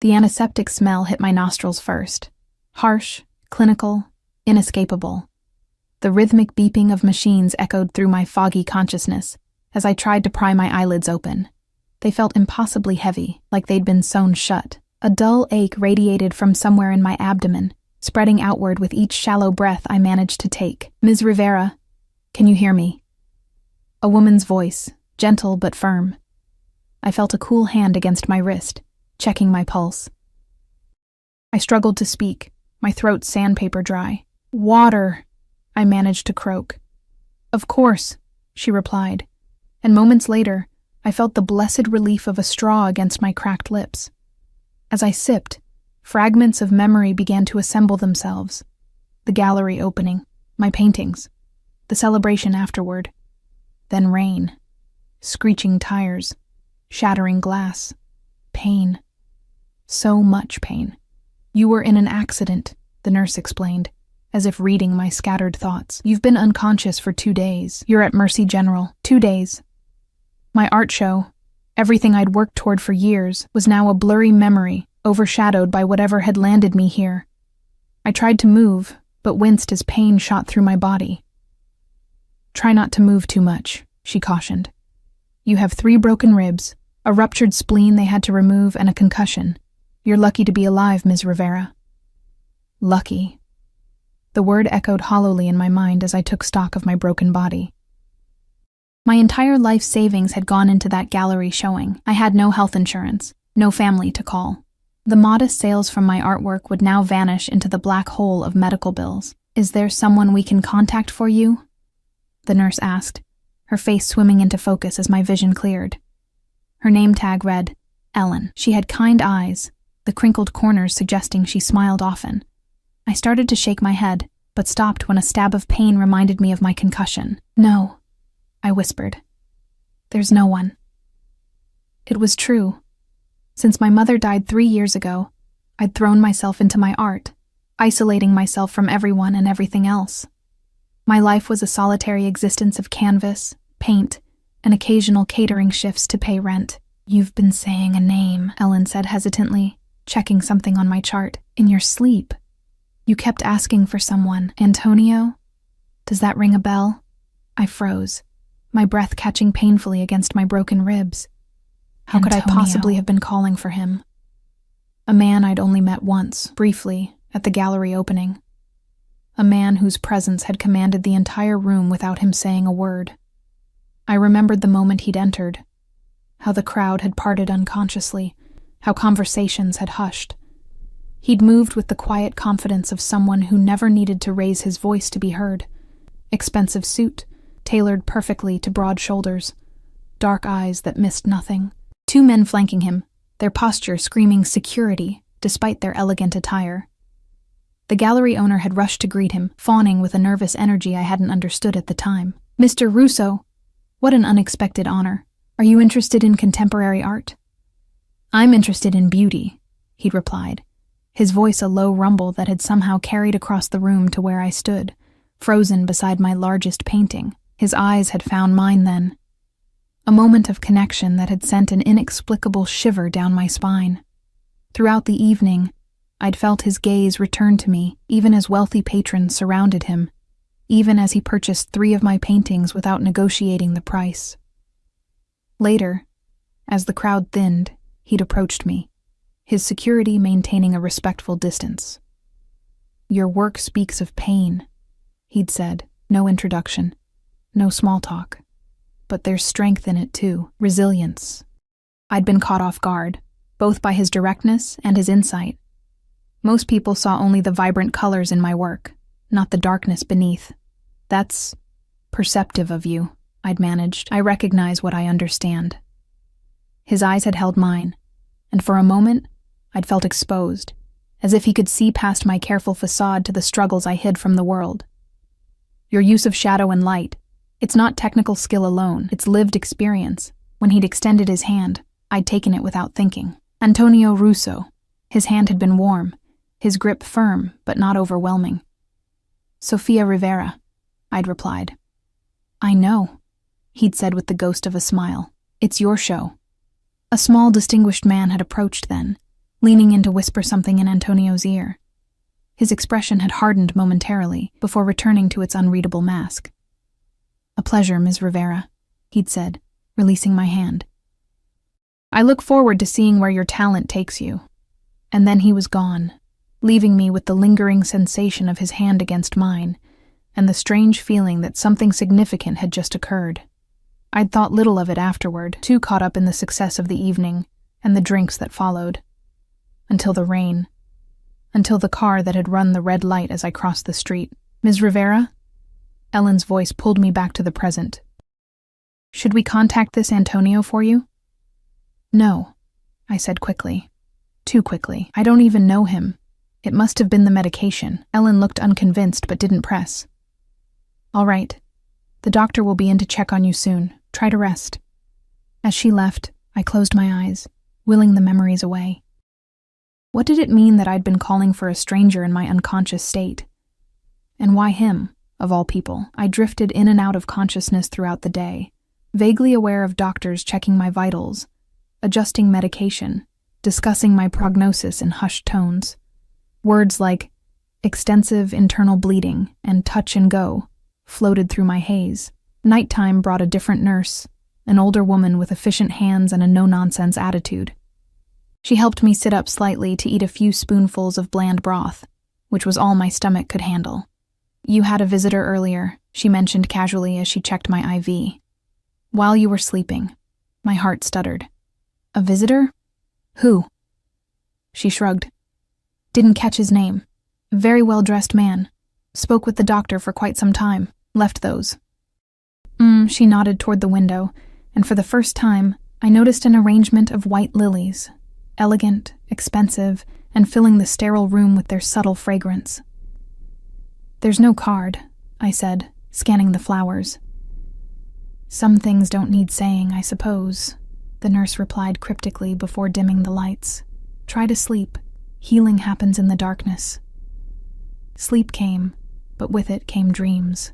The antiseptic smell hit my nostrils first. Harsh, clinical, inescapable. The rhythmic beeping of machines echoed through my foggy consciousness as I tried to pry my eyelids open. They felt impossibly heavy, like they'd been sewn shut. A dull ache radiated from somewhere in my abdomen, spreading outward with each shallow breath I managed to take. "Ms. Rivera, can you hear me?" A woman's voice, gentle but firm. I felt a cool hand against my wrist, checking my pulse. I struggled to speak, my throat sandpaper dry. "Water," I managed to croak. "Of course," she replied, and moments later, I felt the blessed relief of a straw against my cracked lips. As I sipped, fragments of memory began to assemble themselves. The gallery opening, my paintings, the celebration afterward. Then rain, screeching tires, shattering glass, pain. So much pain. "You were in an accident," the nurse explained, as if reading my scattered thoughts. "You've been unconscious for 2 days. You're at Mercy General. 2 days. My art show, everything I'd worked toward for years, was now a blurry memory, overshadowed by whatever had landed me here. I tried to move, but winced as pain shot through my body. "Try not to move too much," she cautioned. "You have 3 broken ribs, a ruptured spleen they had to remove, and a concussion. You're lucky to be alive, Ms. Rivera." Lucky. The word echoed hollowly in my mind as I took stock of my broken body. My entire life savings had gone into that gallery showing. I had no health insurance, no family to call. The modest sales from my artwork would now vanish into the black hole of medical bills. "Is there someone we can contact for you?" the nurse asked, her face swimming into focus as my vision cleared. Her name tag read, Ellen. She had kind eyes, the crinkled corners suggesting she smiled often. I started to shake my head, but stopped when a stab of pain reminded me of my concussion. "No," I whispered. "There's no one." It was true. Since my mother died 3 years ago, I'd thrown myself into my art, isolating myself from everyone and everything else. My life was a solitary existence of canvas, paint, and occasional catering shifts to pay rent. "You've been saying a name," Ellen said hesitantly, checking something on my chart. "In your sleep. You kept asking for someone. Antonio? Does that ring a bell?" I froze, my breath catching painfully against my broken ribs. How could I possibly have been calling for him? A man I'd only met once, briefly, at the gallery opening. A man whose presence had commanded the entire room without him saying a word. I remembered the moment he'd entered, how the crowd had parted unconsciously, how conversations had hushed. He'd moved with the quiet confidence of someone who never needed to raise his voice to be heard. Expensive suit, tailored perfectly to broad shoulders, dark eyes that missed nothing. 2 men flanking him, their posture screaming security despite their elegant attire. The gallery owner had rushed to greet him, fawning with a nervous energy I hadn't understood at the time. "Mr. Russo, what an unexpected honor. Are you interested in contemporary art?" "I'm interested in beauty," he'd replied, his voice a low rumble that had somehow carried across the room to where I stood, frozen beside my largest painting. His eyes had found mine then. A moment of connection that had sent an inexplicable shiver down my spine. Throughout the evening, I'd felt his gaze return to me, even as wealthy patrons surrounded him, even as he purchased 3 of my paintings without negotiating the price. Later, as the crowd thinned, he'd approached me, his security maintaining a respectful distance. "Your work speaks of pain," he'd said, no introduction, no small talk. "But there's strength in it too, resilience." I'd been caught off guard, both by his directness and his insight. Most people saw only the vibrant colors in my work, not the darkness beneath. "That's perceptive of you," I'd managed. "I recognize what I understand." His eyes had held mine, and for a moment, I'd felt exposed, as if he could see past my careful facade to the struggles I hid from the world. "Your use of shadow and light, it's not technical skill alone, it's lived experience." When he'd extended his hand, I'd taken it without thinking. Antonio Russo. His hand had been warm, his grip firm, but not overwhelming. "Sofia Rivera," I'd replied. "I know," he'd said with the ghost of a smile. "It's your show." A small, distinguished man had approached then, leaning in to whisper something in Antonio's ear. His expression had hardened momentarily before returning to its unreadable mask. "A pleasure, Ms. Rivera," he'd said, releasing my hand. "I look forward to seeing where your talent takes you." And then he was gone, leaving me with the lingering sensation of his hand against mine and the strange feeling that something significant had just occurred. I'd thought little of it afterward, too caught up in the success of the evening and the drinks that followed. Until the rain. Until the car that had run the red light as I crossed the street. "Ms. Rivera?" Ellen's voice pulled me back to the present. "Should we contact this Antonio for you?" "No," I said quickly. Too quickly. "I don't even know him. It must have been the medication." Ellen looked unconvinced but didn't press. "All right. The doctor will be in to check on you soon. Try to rest." As she left, I closed my eyes, willing the memories away. What did it mean that I'd been calling for a stranger in my unconscious state? And why him, of all people? I drifted in and out of consciousness throughout the day, vaguely aware of doctors checking my vitals, adjusting medication, discussing my prognosis in hushed tones. Words like extensive internal bleeding and touch and go floated through my haze. Nighttime brought a different nurse, an older woman with efficient hands and a no-nonsense attitude. She helped me sit up slightly to eat a few spoonfuls of bland broth, which was all my stomach could handle. "You had a visitor earlier," she mentioned casually as she checked my IV. "While you were sleeping." My heart stuttered. "A visitor? Who?" She shrugged. "Didn't catch his name. Very well-dressed man. Spoke with the doctor for quite some time. Left those." She nodded toward the window, and for the first time, I noticed an arrangement of white lilies, elegant, expensive, and filling the sterile room with their subtle fragrance. "There's no card," I said, scanning the flowers. "Some things don't need saying, I suppose," the nurse replied cryptically before dimming the lights. "Try to sleep. Healing happens in the darkness." Sleep came, but with it came dreams.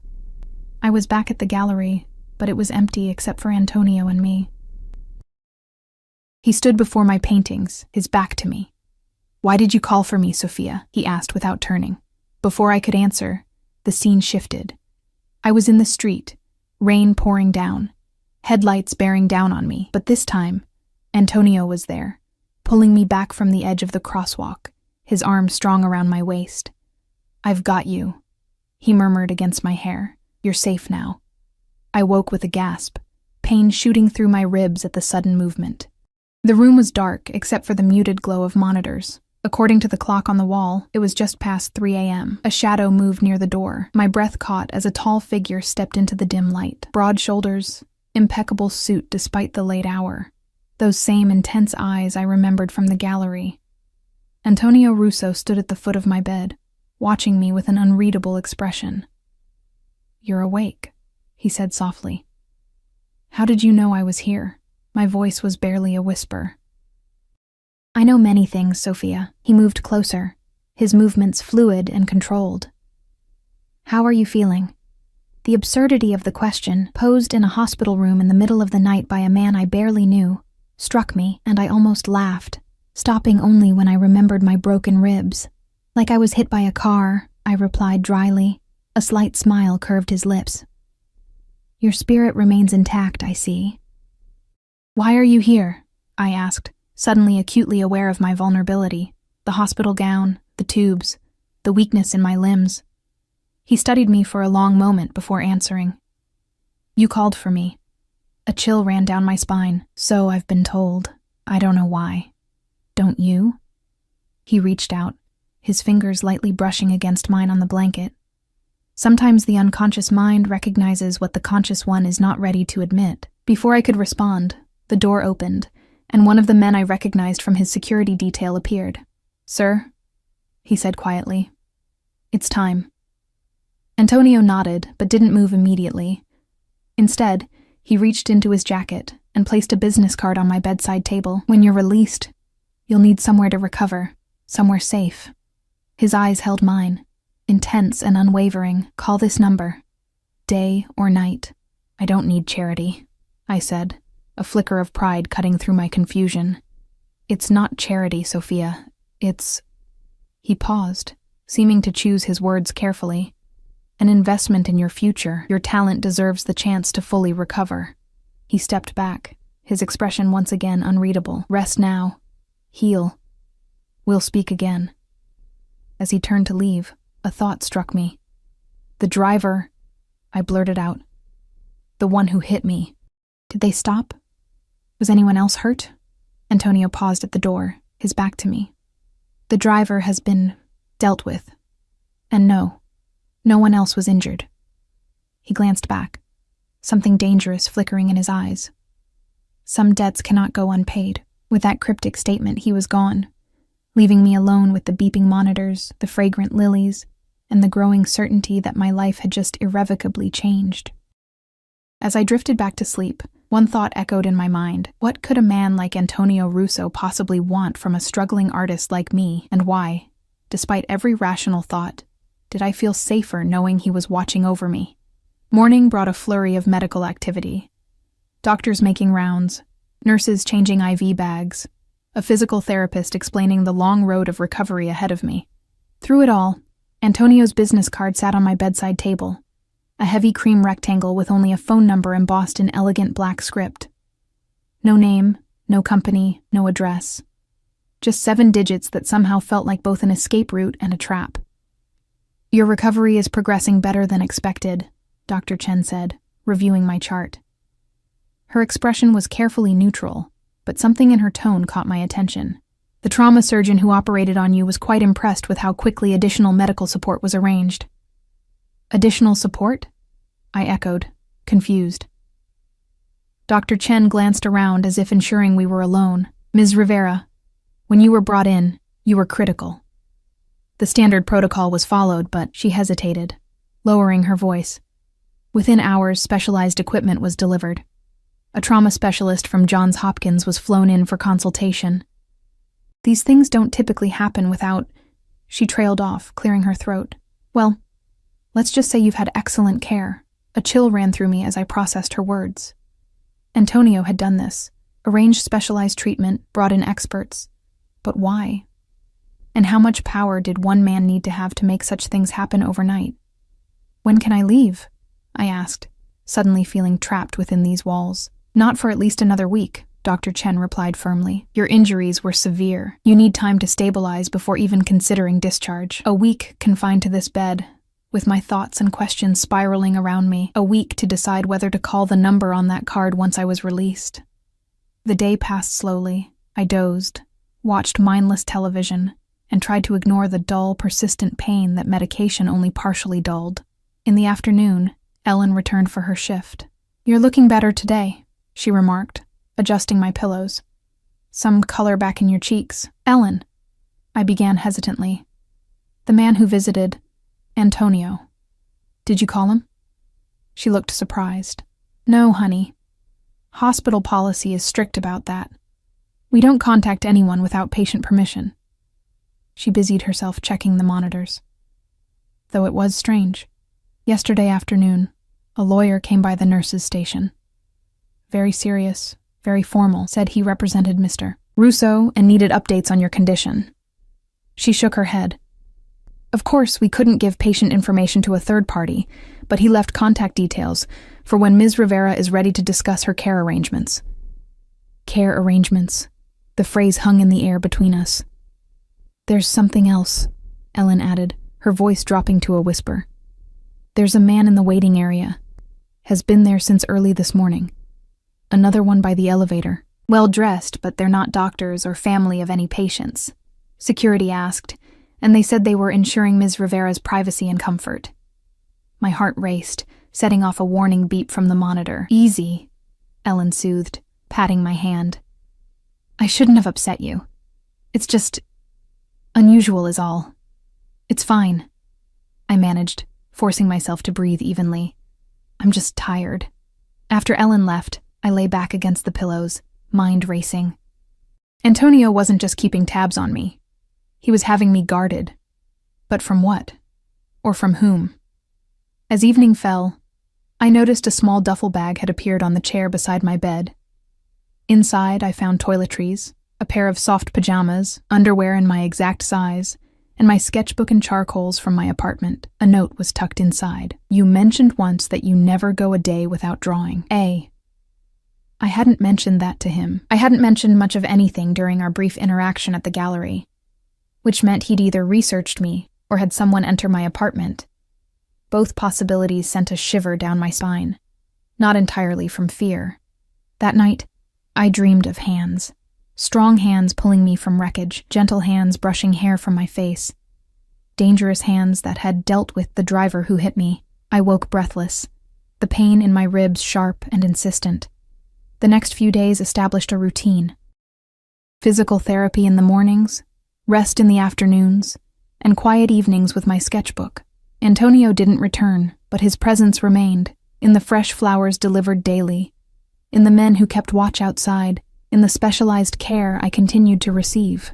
I was back at the gallery, but it was empty except for Antonio and me. He stood before my paintings, his back to me. "Why did you call for me, Sophia?" he asked without turning. Before I could answer, the scene shifted. I was in the street, rain pouring down, headlights bearing down on me, but this time, Antonio was there, pulling me back from the edge of the crosswalk, his arm strong around my waist. "I've got you," he murmured against my hair. "You're safe now." I woke with a gasp, pain shooting through my ribs at the sudden movement. The room was dark except for the muted glow of monitors. According to the clock on the wall, it was just past 3 a.m. A shadow moved near the door. My breath caught as a tall figure stepped into the dim light. Broad shoulders, impeccable suit despite the late hour. Those same intense eyes I remembered from the gallery. Antonio Russo stood at the foot of my bed, watching me with an unreadable expression. "You're awake," he said softly. "How did you know I was here?" My voice was barely a whisper. "I know many things, Sophia." He moved closer, his movements fluid and controlled. "How are you feeling?" The absurdity of the question, posed in a hospital room in the middle of the night by a man I barely knew, struck me, and I almost laughed, stopping only when I remembered my broken ribs. "Like I was hit by a car," I replied dryly. A slight smile curved his lips. "Your spirit remains intact, I see." "Why are you here?" I asked, suddenly acutely aware of my vulnerability, the hospital gown, the tubes, the weakness in my limbs. He studied me for a long moment before answering. "You called for me." A chill ran down my spine. "So I've been told. I don't know why." "Don't you?" He reached out, his fingers lightly brushing against mine on the blanket. Sometimes the unconscious mind recognizes what the conscious one is not ready to admit. Before I could respond, the door opened, and one of the men I recognized from his security detail appeared. "Sir," he said quietly, "it's time." Antonio nodded, but didn't move immediately. Instead, he reached into his jacket and placed a business card on my bedside table. "When you're released, you'll need somewhere to recover, somewhere safe." His eyes held mine, intense and unwavering. "Call this number. Day or night. I don't need charity," I said, a flicker of pride cutting through my confusion. It's not charity, Sophia. It's... He paused, seeming to choose his words carefully. An investment in your future. Your talent deserves the chance to fully recover. He stepped back, his expression once again unreadable. Rest now. Heal. We'll speak again. As he turned to leave, a thought struck me. The driver, I blurted out. The one who hit me. Did they stop? Was anyone else hurt? Antonio paused at the door, his back to me. The driver has been dealt with. And no one else was injured. He glanced back, something dangerous flickering in his eyes. Some debts cannot go unpaid. With that cryptic statement, he was gone, leaving me alone with the beeping monitors, the fragrant lilies, and the growing certainty that my life had just irrevocably changed. As I drifted back to sleep, one thought echoed in my mind. What could a man like Antonio Russo possibly want from a struggling artist like me, and why, despite every rational thought, did I feel safer knowing he was watching over me? Morning brought a flurry of medical activity. Doctors making rounds, nurses changing IV bags, a physical therapist explaining the long road of recovery ahead of me. Through it all, Antonio's business card sat on my bedside table, a heavy cream rectangle with only a phone number embossed in elegant black script. No name, no company, no address. Just 7 digits that somehow felt like both an escape route and a trap. Your recovery is progressing better than expected, Dr. Chen said, reviewing my chart. Her expression was carefully neutral, but something in her tone caught my attention. The trauma surgeon who operated on you was quite impressed with how quickly additional medical support was arranged. Additional support? I echoed, confused. Dr. Chen glanced around as if ensuring we were alone. Ms. Rivera, when you were brought in, you were critical. The standard protocol was followed, but she hesitated, lowering her voice. Within hours, specialized equipment was delivered. A trauma specialist from Johns Hopkins was flown in for consultation. These things don't typically happen without... She trailed off, clearing her throat. Well, let's just say you've had excellent care. A chill ran through me as I processed her words. Antonio had done this, arranged specialized treatment, brought in experts. But why? And how much power did one man need to have to make such things happen overnight? When can I leave? I asked, suddenly feeling trapped within these walls. Not for at least another week, Dr. Chen replied firmly. Your injuries were severe. You need time to stabilize before even considering discharge. A week confined to this bed, with my thoughts and questions spiraling around me. A week to decide whether to call the number on that card once I was released. The day passed slowly. I dozed, watched mindless television, and tried to ignore the dull, persistent pain that medication only partially dulled. In the afternoon, Ellen returned for her shift. You're looking better today, she remarked, adjusting my pillows. Some color back in your cheeks. Ellen, I began hesitantly. The man who visited, Antonio. Did you call him? She looked surprised. No, honey. Hospital policy is strict about that. We don't contact anyone without patient permission. She busied herself checking the monitors. Though it was strange. Yesterday afternoon, a lawyer came by the nurse's station. Very serious, very formal, said he represented Mr. Russo and needed updates on your condition. She shook her head. Of course, we couldn't give patient information to a third party, but he left contact details for when Ms. Rivera is ready to discuss her care arrangements. Care arrangements. The phrase hung in the air between us. There's something else, Ellen added, her voice dropping to a whisper. There's a man in the waiting area. Has been there since early this morning. Another one by the elevator. Well dressed, but they're not doctors or family of any patients. Security asked, and they said they were ensuring Ms. Rivera's privacy and comfort. My heart raced, setting off a warning beep from the monitor. Easy, Ellen soothed, patting my hand. I shouldn't have upset you. It's just... unusual is all. It's fine, I managed, forcing myself to breathe evenly. I'm just tired. After Ellen left, I lay back against the pillows, mind racing. Antonio wasn't just keeping tabs on me. He was having me guarded. But from what? Or from whom? As evening fell, I noticed a small duffel bag had appeared on the chair beside my bed. Inside, I found toiletries, a pair of soft pajamas, underwear in my exact size, and my sketchbook and charcoals from my apartment. A note was tucked inside. You mentioned once that you never go a day without drawing. I hadn't mentioned that to him. I hadn't mentioned much of anything during our brief interaction at the gallery, which meant he'd either researched me or had someone enter my apartment. Both possibilities sent a shiver down my spine, not entirely from fear. That night, I dreamed of hands. Strong hands pulling me from wreckage, gentle hands brushing hair from my face. Dangerous hands that had dealt with the driver who hit me. I woke breathless, the pain in my ribs sharp and insistent. The next few days established a routine. Physical therapy in the mornings, rest in the afternoons, and quiet evenings with my sketchbook. Antonio didn't return, but his presence remained, in the fresh flowers delivered daily, in the men who kept watch outside, in the specialized care I continued to receive.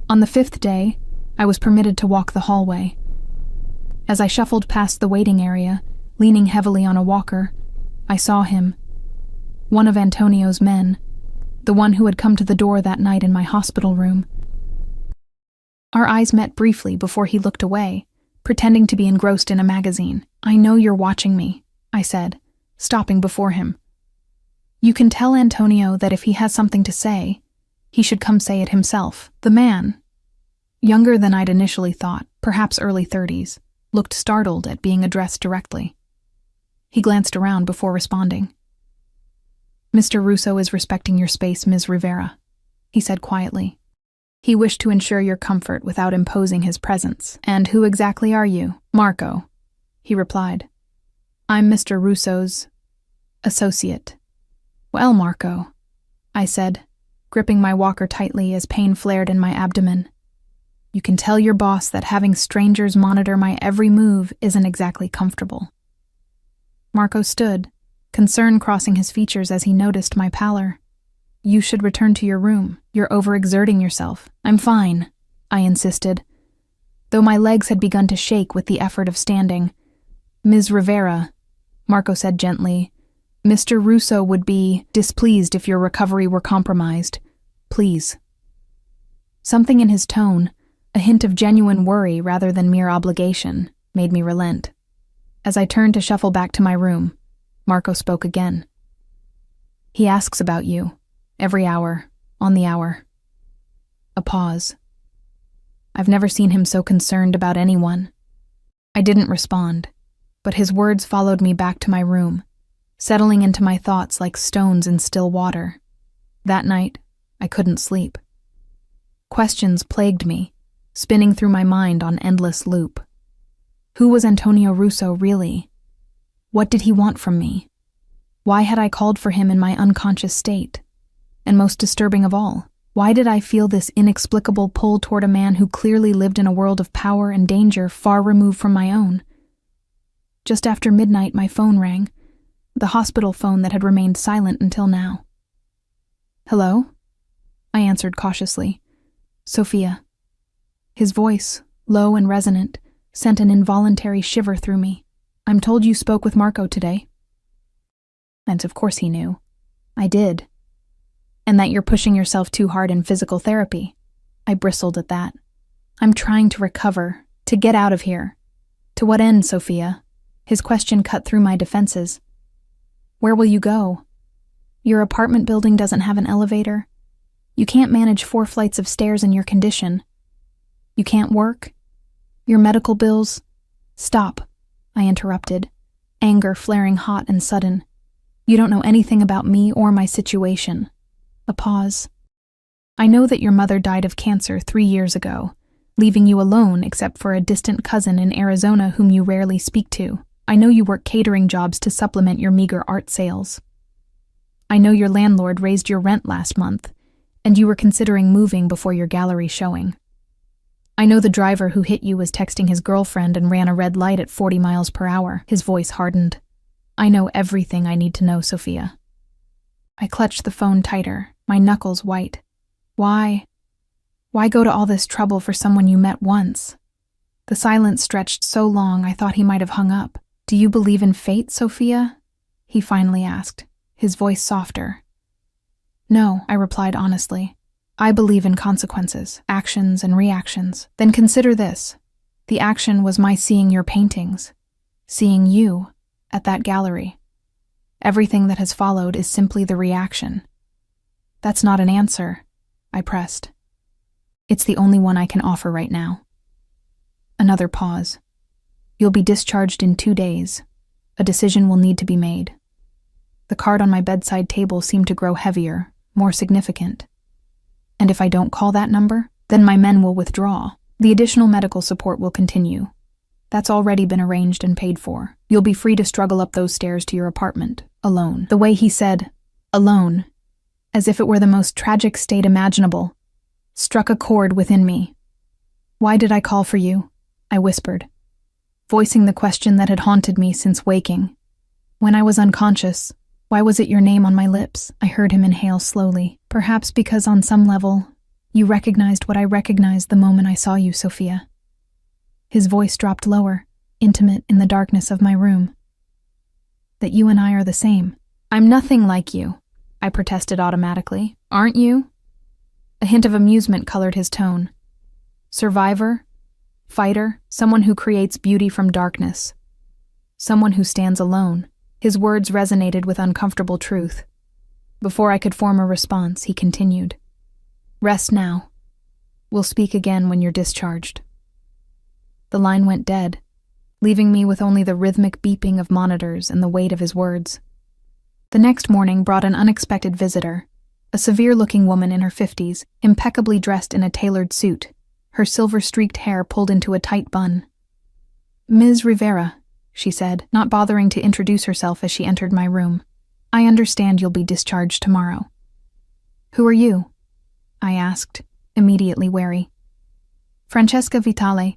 On the 5th day, I was permitted to walk the hallway. As I shuffled past the waiting area, leaning heavily on a walker, I saw him. One of Antonio's men, the one who had come to the door that night in my hospital room. Our eyes met briefly before he looked away, pretending to be engrossed in a magazine. I know you're watching me, I said, stopping before him. You can tell Antonio that if he has something to say, he should come say it himself. The man, younger than I'd initially thought, perhaps early 30s, looked startled at being addressed directly. He glanced around before responding. Mr. Russo is respecting your space, Ms. Rivera, he said quietly. He wished to ensure your comfort without imposing his presence. And who exactly are you? Marco, he replied. I'm Mr. Russo's associate. Well, Marco, I said, gripping my walker tightly as pain flared in my abdomen. You can tell your boss that having strangers monitor my every move isn't exactly comfortable. Marco stood, concern crossing his features as he noticed my pallor. You should return to your room. You're overexerting yourself. I'm fine, I insisted, though my legs had begun to shake with the effort of standing. Ms. Rivera, Marco said gently, Mr. Russo would be displeased if your recovery were compromised. Please. Something in his tone, a hint of genuine worry rather than mere obligation, made me relent. As I turned to shuffle back to my room, Marco spoke again. He asks about you, every hour, on the hour. A pause. I've never seen him so concerned about anyone. I didn't respond, but his words followed me back to my room, settling into my thoughts like stones in still water. That night, I couldn't sleep. Questions plagued me, spinning through my mind on endless loop. Who was Antonio Russo really? What did he want from me? Why had I called for him in my unconscious state? And most disturbing of all, why did I feel this inexplicable pull toward a man who clearly lived in a world of power and danger far removed from my own? Just after midnight, my phone rang, the hospital phone that had remained silent until now. Hello? I answered cautiously. Sophia. His voice, low and resonant, sent an involuntary shiver through me. I'm told you spoke with Marco today. And of course he knew. I did. And that you're pushing yourself too hard in physical therapy. I bristled at that. I'm trying to recover, to get out of here. To what end, Sophia? His question cut through my defenses. Where will you go? Your apartment building doesn't have an elevator. You can't manage 4 flights of stairs in your condition. You can't work. Your medical bills. Stop, I interrupted, anger flaring hot and sudden. You don't know anything about me or my situation. A pause. I know that your mother died of cancer 3 years ago, leaving you alone except for a distant cousin in Arizona whom you rarely speak to. I know you work catering jobs to supplement your meager art sales. I know your landlord raised your rent last month, and you were considering moving before your gallery showing. I know the driver who hit you was texting his girlfriend and ran a red light at 40 miles per hour. His voice hardened. I know everything I need to know, Sophia. I clutched the phone tighter, my knuckles white. Why? Why go to all this trouble for someone you met once? The silence stretched so long I thought he might have hung up. Do you believe in fate, Sophia? He finally asked, his voice softer. No, I replied honestly. I believe in consequences, actions and reactions. Then consider this. The action was my seeing your paintings, seeing you at that gallery. Everything that has followed is simply the reaction. That's not an answer, I pressed. It's the only one I can offer right now. Another pause. You'll be discharged in 2 days. A decision will need to be made. The card on my bedside table seemed to grow heavier, more significant. And if I don't call that number, then my men will withdraw. The additional medical support will continue. That's already been arranged and paid for. You'll be free to struggle up those stairs to your apartment, alone. The way he said, alone, as if it were the most tragic state imaginable, struck a chord within me. Why did I call for you? I whispered, voicing the question that had haunted me since waking. When I was unconscious, why was it your name on my lips? I heard him inhale slowly. Perhaps because on some level, you recognized what I recognized the moment I saw you, Sophia. His voice dropped lower, intimate in the darkness of my room. That you and I are the same. I'm nothing like you, I protested automatically. Aren't you? A hint of amusement colored his tone. Survivor, fighter, someone who creates beauty from darkness. Someone who stands alone. His words resonated with uncomfortable truth. Before I could form a response, he continued. Rest now. We'll speak again when you're discharged. The line went dead, leaving me with only the rhythmic beeping of monitors and the weight of his words. The next morning brought an unexpected visitor, a severe-looking woman in her 50s, impeccably dressed in a tailored suit, her silver-streaked hair pulled into a tight bun. Ms. Rivera, she said, not bothering to introduce herself as she entered my room. I understand you'll be discharged tomorrow. Who are you? I asked, immediately wary. Francesca Vitale.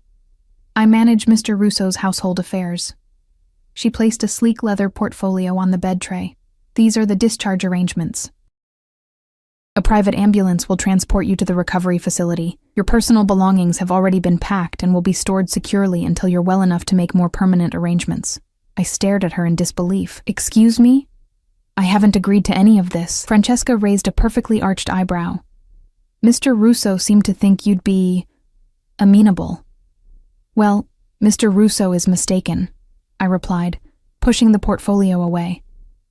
I manage Mr. Russo's household affairs. She placed a sleek leather portfolio on the bed tray. These are the discharge arrangements. A private ambulance will transport you to the recovery facility. Your personal belongings have already been packed and will be stored securely until you're well enough to make more permanent arrangements. I stared at her in disbelief. Excuse me? I haven't agreed to any of this. Francesca raised a perfectly arched eyebrow. Mr. Russo seemed to think you'd be amenable. Well, Mr. Russo is mistaken, I replied, pushing the portfolio away.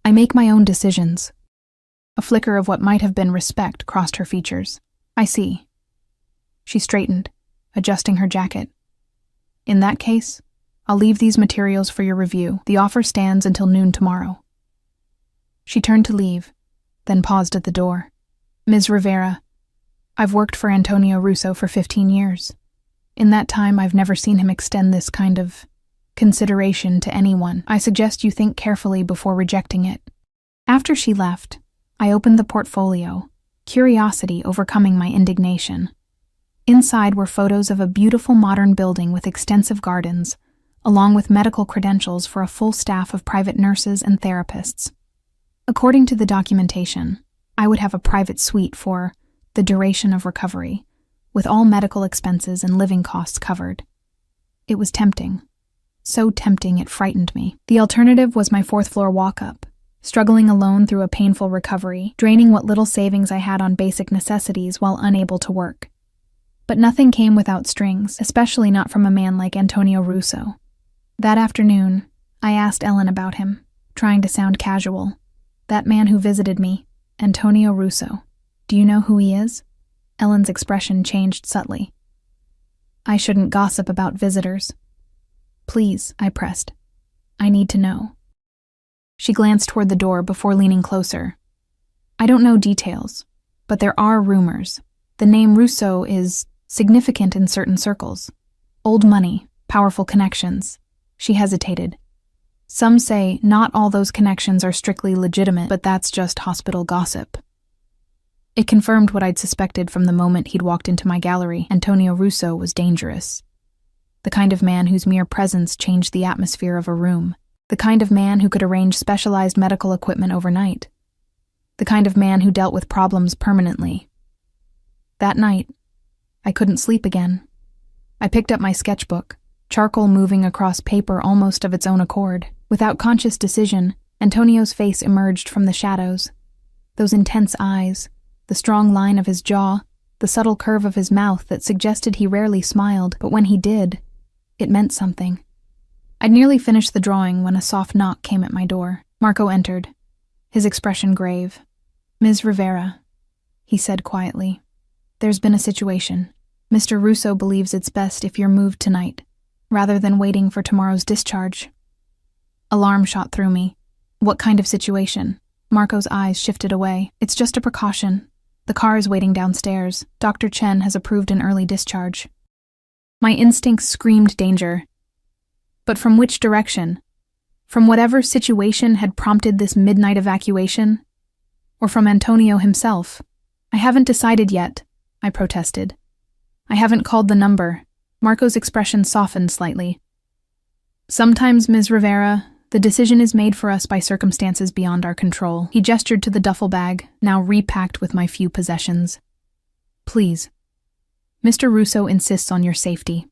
I make my own decisions. A flicker of what might have been respect crossed her features. I see. She straightened, adjusting her jacket. In that case, I'll leave these materials for your review. The offer stands until noon tomorrow. She turned to leave, then paused at the door. Ms. Rivera, I've worked for Antonio Russo for 15 years. In that time, I've never seen him extend this kind of consideration to anyone. I suggest you think carefully before rejecting it. After she left, I opened the portfolio, curiosity overcoming my indignation. Inside were photos of a beautiful modern building with extensive gardens, along with medical credentials for a full staff of private nurses and therapists. According to the documentation, I would have a private suite for the duration of recovery, with all medical expenses and living costs covered. It was tempting. So tempting it frightened me. The alternative was my fourth-floor walk-up, struggling alone through a painful recovery, draining what little savings I had on basic necessities while unable to work. But nothing came without strings, especially not from a man like Antonio Russo. That afternoon, I asked Ellen about him, trying to sound casual. That man who visited me, Antonio Russo. Do you know who he is? Ellen's expression changed subtly. I shouldn't gossip about visitors. Please, I pressed. I need to know. She glanced toward the door before leaning closer. I don't know details, but there are rumors. The name Russo is significant in certain circles. Old money, powerful connections. She hesitated. Some say not all those connections are strictly legitimate, but that's just hospital gossip. It confirmed what I'd suspected from the moment he'd walked into my gallery. Antonio Russo was dangerous. The kind of man whose mere presence changed the atmosphere of a room. The kind of man who could arrange specialized medical equipment overnight. The kind of man who dealt with problems permanently. That night, I couldn't sleep again. I picked up my sketchbook, charcoal moving across paper almost of its own accord. Without conscious decision, Antonio's face emerged from the shadows. Those intense eyes, the strong line of his jaw, the subtle curve of his mouth that suggested he rarely smiled, but when he did, it meant something. I'd nearly finished the drawing when a soft knock came at my door. Marco entered, his expression grave. "Ms. Rivera," he said quietly, "there's been a situation. Mr. Russo believes it's best if you're moved tonight, rather than waiting for tomorrow's discharge." Alarm shot through me. What kind of situation? Marco's eyes shifted away. "It's just a precaution. The car is waiting downstairs. Dr. Chen has approved an early discharge." My instincts screamed danger. But from which direction? From whatever situation had prompted this midnight evacuation? Or from Antonio himself? "I haven't decided yet," I protested. "I haven't called the number." Marco's expression softened slightly. "Sometimes, Ms. Rivera, the decision is made for us by circumstances beyond our control." He gestured to the duffel bag, now repacked with my few possessions. "Please. Mr. Russo insists on your safety."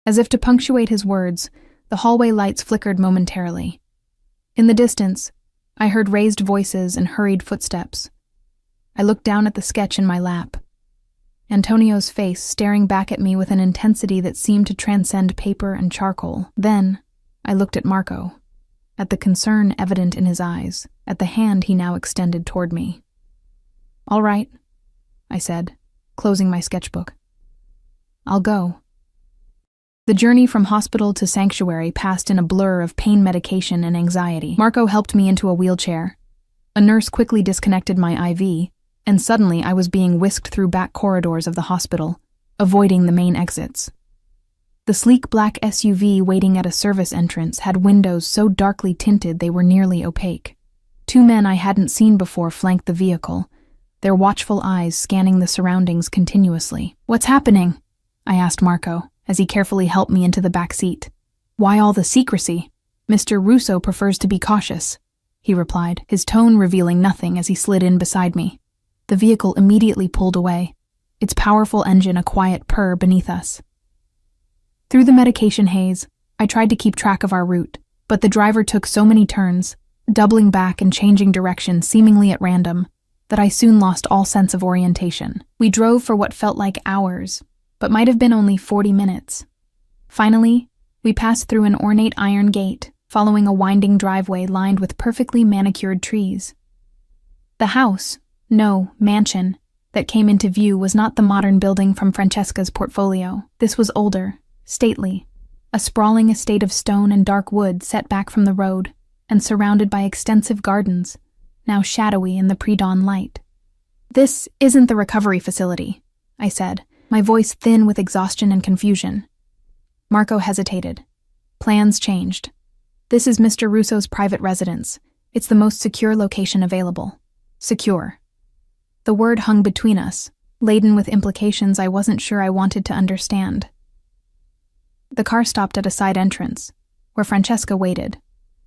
As if to punctuate his words, the hallway lights flickered momentarily. In the distance, I heard raised voices and hurried footsteps. I looked down at the sketch in my lap. Antonio's face staring back at me with an intensity that seemed to transcend paper and charcoal. Then, I looked at Marco, at the concern evident in his eyes, at the hand he now extended toward me. "All right," I said, closing my sketchbook. "I'll go." The journey from hospital to sanctuary passed in a blur of pain medication and anxiety. Marco helped me into a wheelchair. A nurse quickly disconnected my IV, and suddenly I was being whisked through back corridors of the hospital, avoiding the main exits. The sleek black SUV waiting at a service entrance had windows so darkly tinted they were nearly opaque. Two men I hadn't seen before flanked the vehicle, their watchful eyes scanning the surroundings continuously. "What's happening?" I asked Marco, as he carefully helped me into the back seat. "Why all the secrecy?" "Mr. Russo prefers to be cautious," he replied, his tone revealing nothing as he slid in beside me. The vehicle immediately pulled away, its powerful engine a quiet purr beneath us. Through the medication haze, I tried to keep track of our route, but the driver took so many turns, doubling back and changing direction seemingly at random, that I soon lost all sense of orientation. We drove for what felt like hours, but might have been only 40 minutes. Finally, we passed through an ornate iron gate, following a winding driveway lined with perfectly manicured trees. The house, no, mansion, that came into view was not the modern building from Francesca's portfolio. This was older, stately, a sprawling estate of stone and dark wood set back from the road and surrounded by extensive gardens, now shadowy in the pre-dawn light. "This isn't the recovery facility," I said, my voice thin with exhaustion and confusion. Marco hesitated. "Plans changed. This is Mr. Russo's private residence. It's the most secure location available." Secure. The word hung between us, laden with implications I wasn't sure I wanted to understand. The car stopped at a side entrance, where Francesca waited,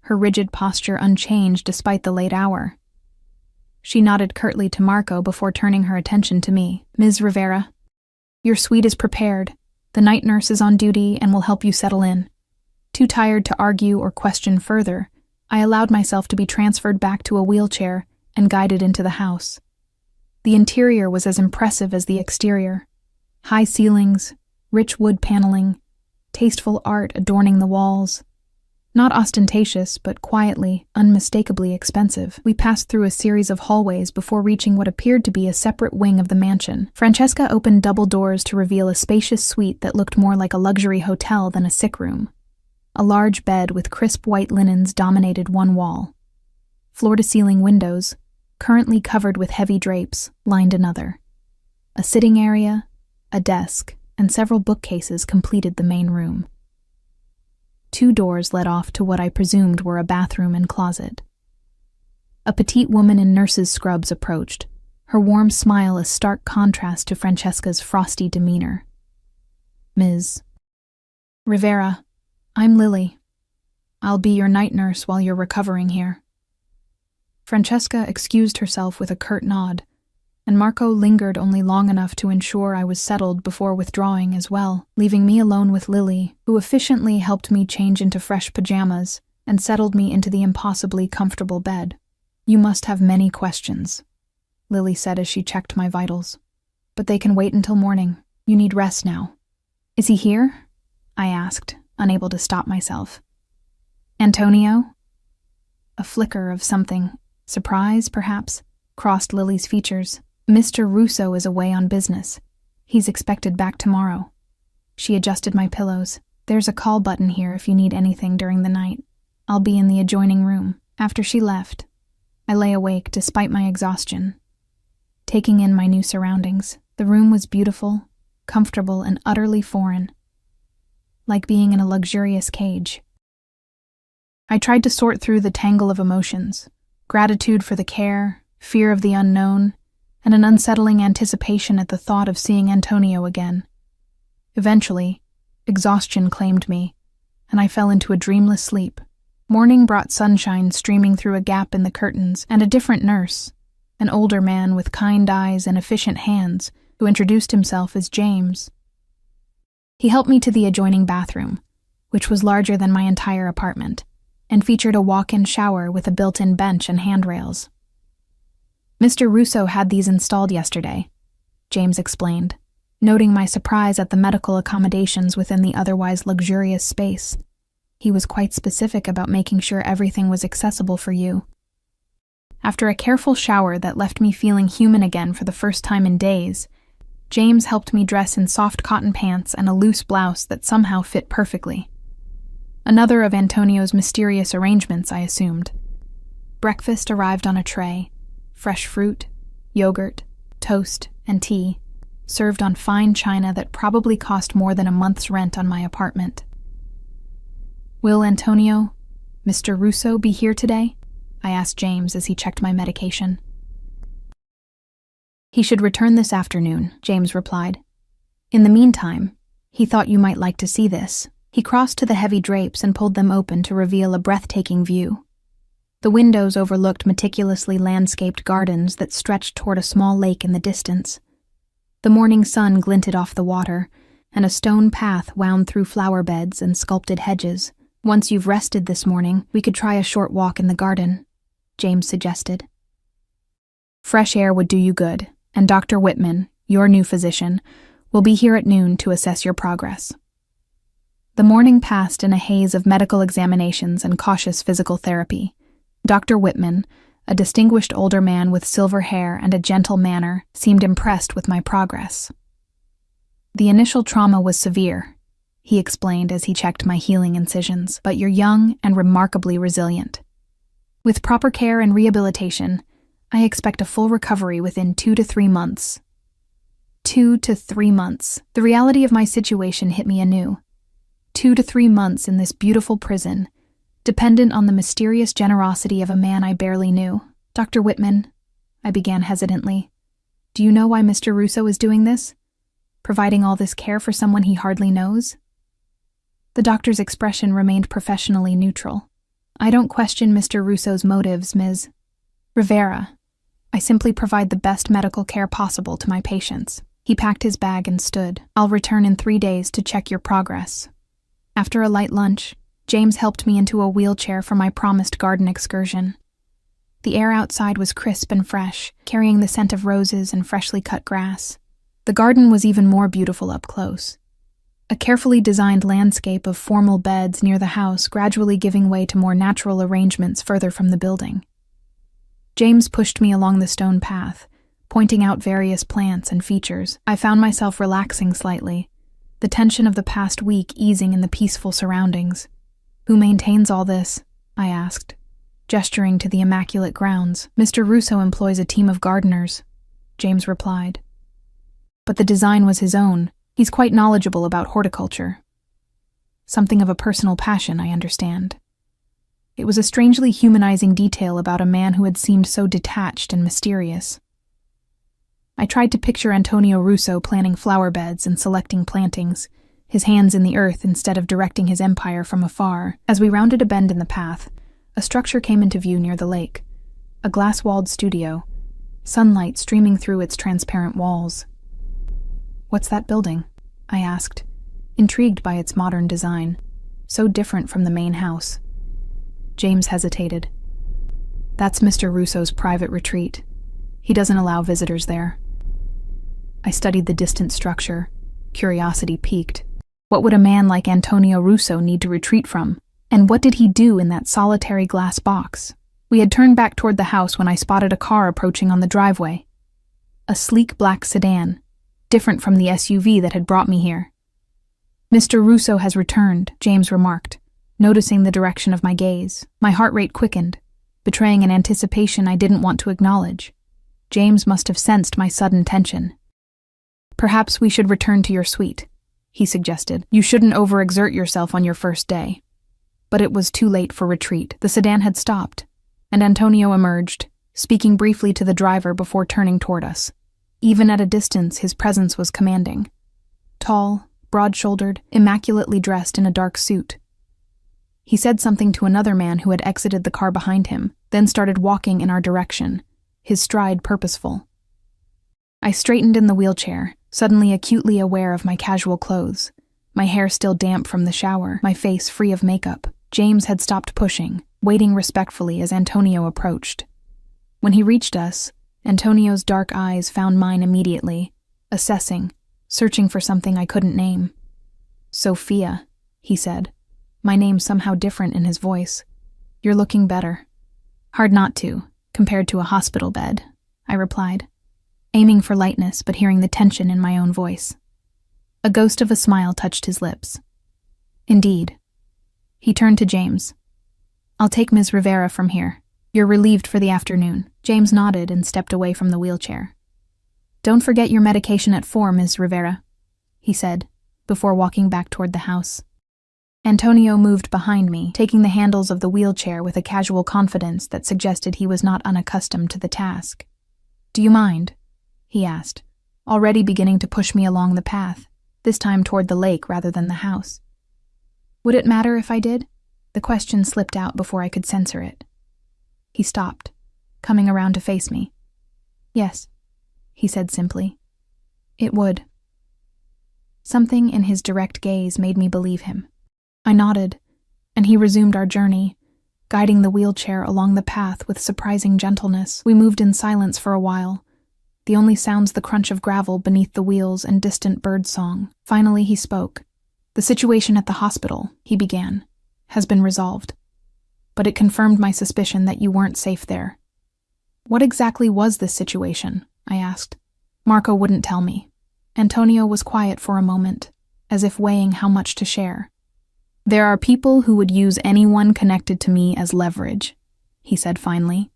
her rigid posture unchanged despite the late hour. She nodded curtly to Marco before turning her attention to me. "Ms. Rivera, your suite is prepared. The night nurse is on duty and will help you settle in." Too tired to argue or question further, I allowed myself to be transferred back to a wheelchair and guided into the house. The interior was as impressive as the exterior. High ceilings, rich wood paneling, tasteful art adorning the walls. Not ostentatious, but quietly, unmistakably expensive. We passed through a series of hallways before reaching what appeared to be a separate wing of the mansion. Francesca opened double doors to reveal a spacious suite that looked more like a luxury hotel than a sick room. A large bed with crisp white linens dominated one wall. Floor-to-ceiling windows, currently covered with heavy drapes, lined another. A sitting area, a desk, and several bookcases completed the main room. Two doors led off to what I presumed were a bathroom and closet. A petite woman in nurse's scrubs approached, her warm smile a stark contrast to Francesca's frosty demeanor. "Ms. Rivera, I'm Lily. I'll be your night nurse while you're recovering here." Francesca excused herself with a curt nod, and Marco lingered only long enough to ensure I was settled before withdrawing as well, leaving me alone with Lily, who efficiently helped me change into fresh pajamas and settled me into the impossibly comfortable bed. "You must have many questions," Lily said as she checked my vitals. but they can wait until morning. You need rest now." "Is he here?" I asked, unable to stop myself. "Antonio?" A flicker of something, surprise perhaps, crossed Lily's features. "Mr. Russo is away on business. He's expected back tomorrow." She adjusted my pillows. "There's a call button here if you need anything during the night. I'll be in the adjoining room." After she left, I lay awake despite my exhaustion, taking in my new surroundings. The room was beautiful, comfortable, and utterly foreign, like being in a luxurious cage. I tried to sort through the tangle of emotions: gratitude for the care, fear of the unknown, and an unsettling anticipation at the thought of seeing Antonio again. Eventually, exhaustion claimed me, and I fell into a dreamless sleep. Morning brought sunshine streaming through a gap in the curtains, and a different nurse, an older man with kind eyes and efficient hands, who introduced himself as James. He helped me to the adjoining bathroom, which was larger than my entire apartment, and featured a walk-in shower with a built-in bench and handrails. "Mr. Russo had these installed yesterday," James explained, noting my surprise at the medical accommodations within the otherwise luxurious space. "He was quite specific about making sure everything was accessible for you." After a careful shower that left me feeling human again for the first time in days, James helped me dress in soft cotton pants and a loose blouse that somehow fit perfectly. Another of Antonio's mysterious arrangements, I assumed. Breakfast arrived on a tray: fresh fruit, yogurt, toast, and tea, served on fine china that probably cost more than a month's rent on my apartment. "Will Antonio, Mr. Russo, be here today?" I asked James as he checked my medication. "He should return this afternoon," James replied. "In the meantime, he thought you might like to see this." He crossed to the heavy drapes and pulled them open to reveal a breathtaking view. The windows overlooked meticulously landscaped gardens that stretched toward a small lake in the distance. The morning sun glinted off the water, and a stone path wound through flower beds and sculpted hedges. "Once you've rested this morning, we could try a short walk in the garden," James suggested. "Fresh air would do you good, and Dr. Whitman, your new physician, will be here at noon to assess your progress." The morning passed in a haze of medical examinations and cautious physical therapy. Dr. Whitman, a distinguished older man with silver hair and a gentle manner, seemed impressed with my progress. "The initial trauma was severe," he explained as he checked my healing incisions, "but you're young and remarkably resilient. With proper care and rehabilitation, I expect a full recovery within 2 to 3 months. 2 to 3 months. The reality of my situation hit me anew. 2 to 3 months in this beautiful prison, dependent on the mysterious generosity of a man I barely knew. "Dr. Whitman," I began hesitantly, "do you know why Mr. Russo is doing this? Providing all this care for someone he hardly knows?" The doctor's expression remained professionally neutral. "I don't question Mr. Russo's motives, Ms. Rivera. I simply provide the best medical care possible to my patients." He packed his bag and stood. "I'll return in 3 days to check your progress." After a light lunch, James helped me into a wheelchair for my promised garden excursion. The air outside was crisp and fresh, carrying the scent of roses and freshly cut grass. The garden was even more beautiful up close. A carefully designed landscape of formal beds near the house, gradually giving way to more natural arrangements further from the building. James pushed me along the stone path, pointing out various plants and features. I found myself relaxing slightly, the tension of the past week easing in the peaceful surroundings. "Who maintains all this?" I asked, gesturing to the immaculate grounds. "Mr. Russo employs a team of gardeners," James replied. "But the design was his own. He's quite knowledgeable about horticulture. Something of a personal passion, I understand." It was a strangely humanizing detail about a man who had seemed so detached and mysterious. I tried to picture Antonio Russo planning flower beds and selecting plantings, his hands in the earth instead of directing his empire from afar. As we rounded a bend in the path, a structure came into view near the lake, a glass-walled studio, sunlight streaming through its transparent walls. "What's that building?" I asked, intrigued by its modern design, so different from the main house. James hesitated. "That's Mr. Russo's private retreat. He doesn't allow visitors there." I studied the distant structure. Curiosity piqued. What would a man like Antonio Russo need to retreat from? And what did he do in that solitary glass box? We had turned back toward the house when I spotted a car approaching on the driveway. A sleek black sedan, different from the SUV that had brought me here. "Mr. Russo has returned," James remarked, noticing the direction of my gaze. My heart rate quickened, betraying an anticipation I didn't want to acknowledge. James must have sensed my sudden tension. "Perhaps we should return to your suite," he suggested. "You shouldn't overexert yourself on your first day." But it was too late for retreat. The sedan had stopped, and Antonio emerged, speaking briefly to the driver before turning toward us. Even at a distance, his presence was commanding. Tall, broad-shouldered, immaculately dressed in a dark suit. He said something to another man who had exited the car behind him, then started walking in our direction, his stride purposeful. I straightened in the wheelchair, suddenly acutely aware of my casual clothes, my hair still damp from the shower, my face free of makeup. James had stopped pushing, waiting respectfully as Antonio approached. When he reached us, Antonio's dark eyes found mine immediately, assessing, searching for something I couldn't name. "Sophia," he said, my name somehow different in his voice. "You're looking better." "Hard not to, compared to a hospital bed," I replied, aiming for lightness but hearing the tension in my own voice. A ghost of a smile touched his lips. "Indeed." He turned to James. "I'll take Ms. Rivera from here. You're relieved for the afternoon." James nodded and stepped away from the wheelchair. "Don't forget your medication at 4, Ms. Rivera," he said, before walking back toward the house. Antonio moved behind me, taking the handles of the wheelchair with a casual confidence that suggested he was not unaccustomed to the task. "Do you mind?" he asked, already beginning to push me along the path, this time toward the lake rather than the house. Would it matter if I did? The question slipped out before I could censor it. He stopped, coming around to face me. "Yes," he said simply. "It would." Something in his direct gaze made me believe him. I nodded, and he resumed our journey, guiding the wheelchair along the path with surprising gentleness. We moved in silence for a while, the only sounds the crunch of gravel beneath the wheels and distant bird song. Finally he spoke. "The situation at the hospital," he began, "has been resolved. But it confirmed my suspicion that you weren't safe there." "What exactly was this situation?" I asked. Marco wouldn't tell me. Antonio was quiet for a moment, as if weighing how much to share. "There are people who would use anyone connected to me as leverage," he said finally.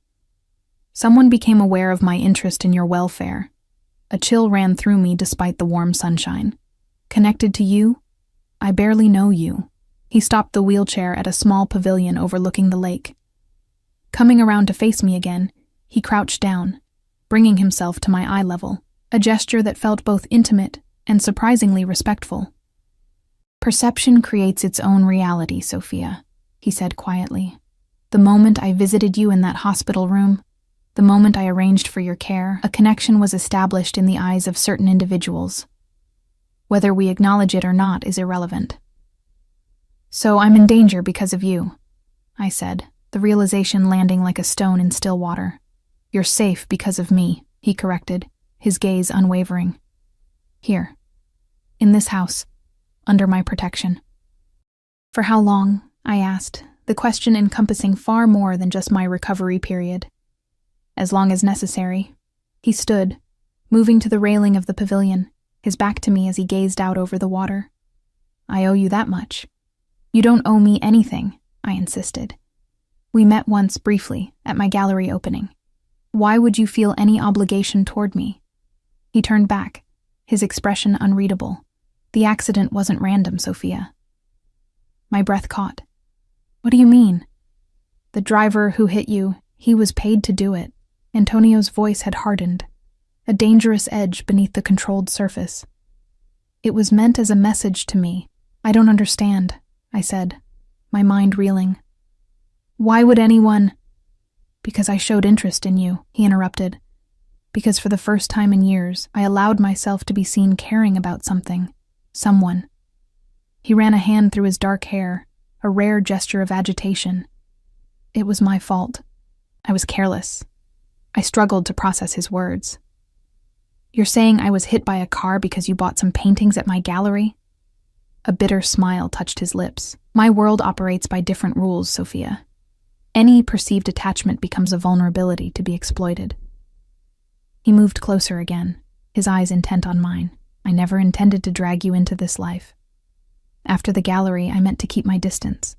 "Someone became aware of my interest in your welfare. A chill ran through me despite the warm sunshine. Connected to you? I barely know you." He stopped the wheelchair at a small pavilion overlooking the lake. Coming around to face me again, he crouched down, bringing himself to my eye level, a gesture that felt both intimate and surprisingly respectful. "Perception creates its own reality, Sophia," he said quietly. "The moment I visited you in that hospital room, the moment I arranged for your care, a connection was established in the eyes of certain individuals. Whether we acknowledge it or not is irrelevant. So I'm in danger because of you," I said, the realization landing like a stone in still water. "You're safe because of me," he corrected, his gaze unwavering. "Here. In this house. Under my protection." "For how long?" I asked, the question encompassing far more than just my recovery period. "As long as necessary." He stood, moving to the railing of the pavilion, his back to me as he gazed out over the water. "I owe you that much." "You don't owe me anything," I insisted. "We met once briefly at my gallery opening. Why would you feel any obligation toward me?" He turned back, his expression unreadable. "The accident wasn't random, Sophia." My breath caught. "What do you mean?" "The driver who hit you, he was paid to do it." Antonio's voice had hardened, a dangerous edge beneath the controlled surface. "It was meant as a message to me." "I don't understand," I said, my mind reeling. "Why would anyone—" "Because I showed interest in you," he interrupted. "Because for the first time in years, I allowed myself to be seen caring about something, someone." He ran a hand through his dark hair, a rare gesture of agitation. "It was my fault. I was careless." I struggled to process his words. You're saying I was hit by a car because you bought some paintings at my gallery? A bitter smile touched his lips. My world operates by different rules, Sophia. Any perceived attachment becomes a vulnerability to be exploited. He moved closer again, his eyes intent on mine. I never intended to drag you into this life. After the gallery, I meant to keep my distance.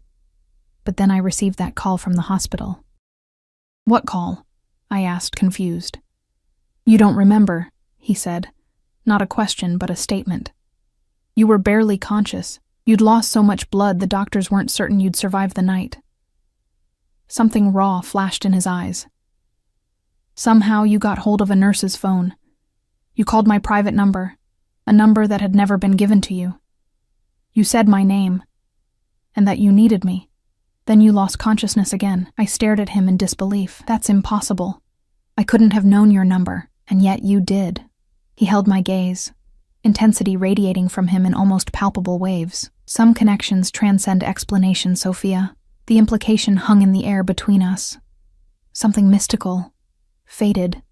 But then I received that call from the hospital. What call? I asked, confused. You don't remember, he said. Not a question, but a statement. You were barely conscious. You'd lost so much blood the doctors weren't certain you'd survive the night. Something raw flashed in his eyes. Somehow you got hold of a nurse's phone. You called my private number, a number that had never been given to you. You said my name, and that you needed me. Then you lost consciousness again. I stared at him in disbelief. That's impossible. I couldn't have known your number, and yet you did. He held my gaze, intensity radiating from him in almost palpable waves. Some connections transcend explanation, Sophia. The implication hung in the air between us. Something mystical, fated,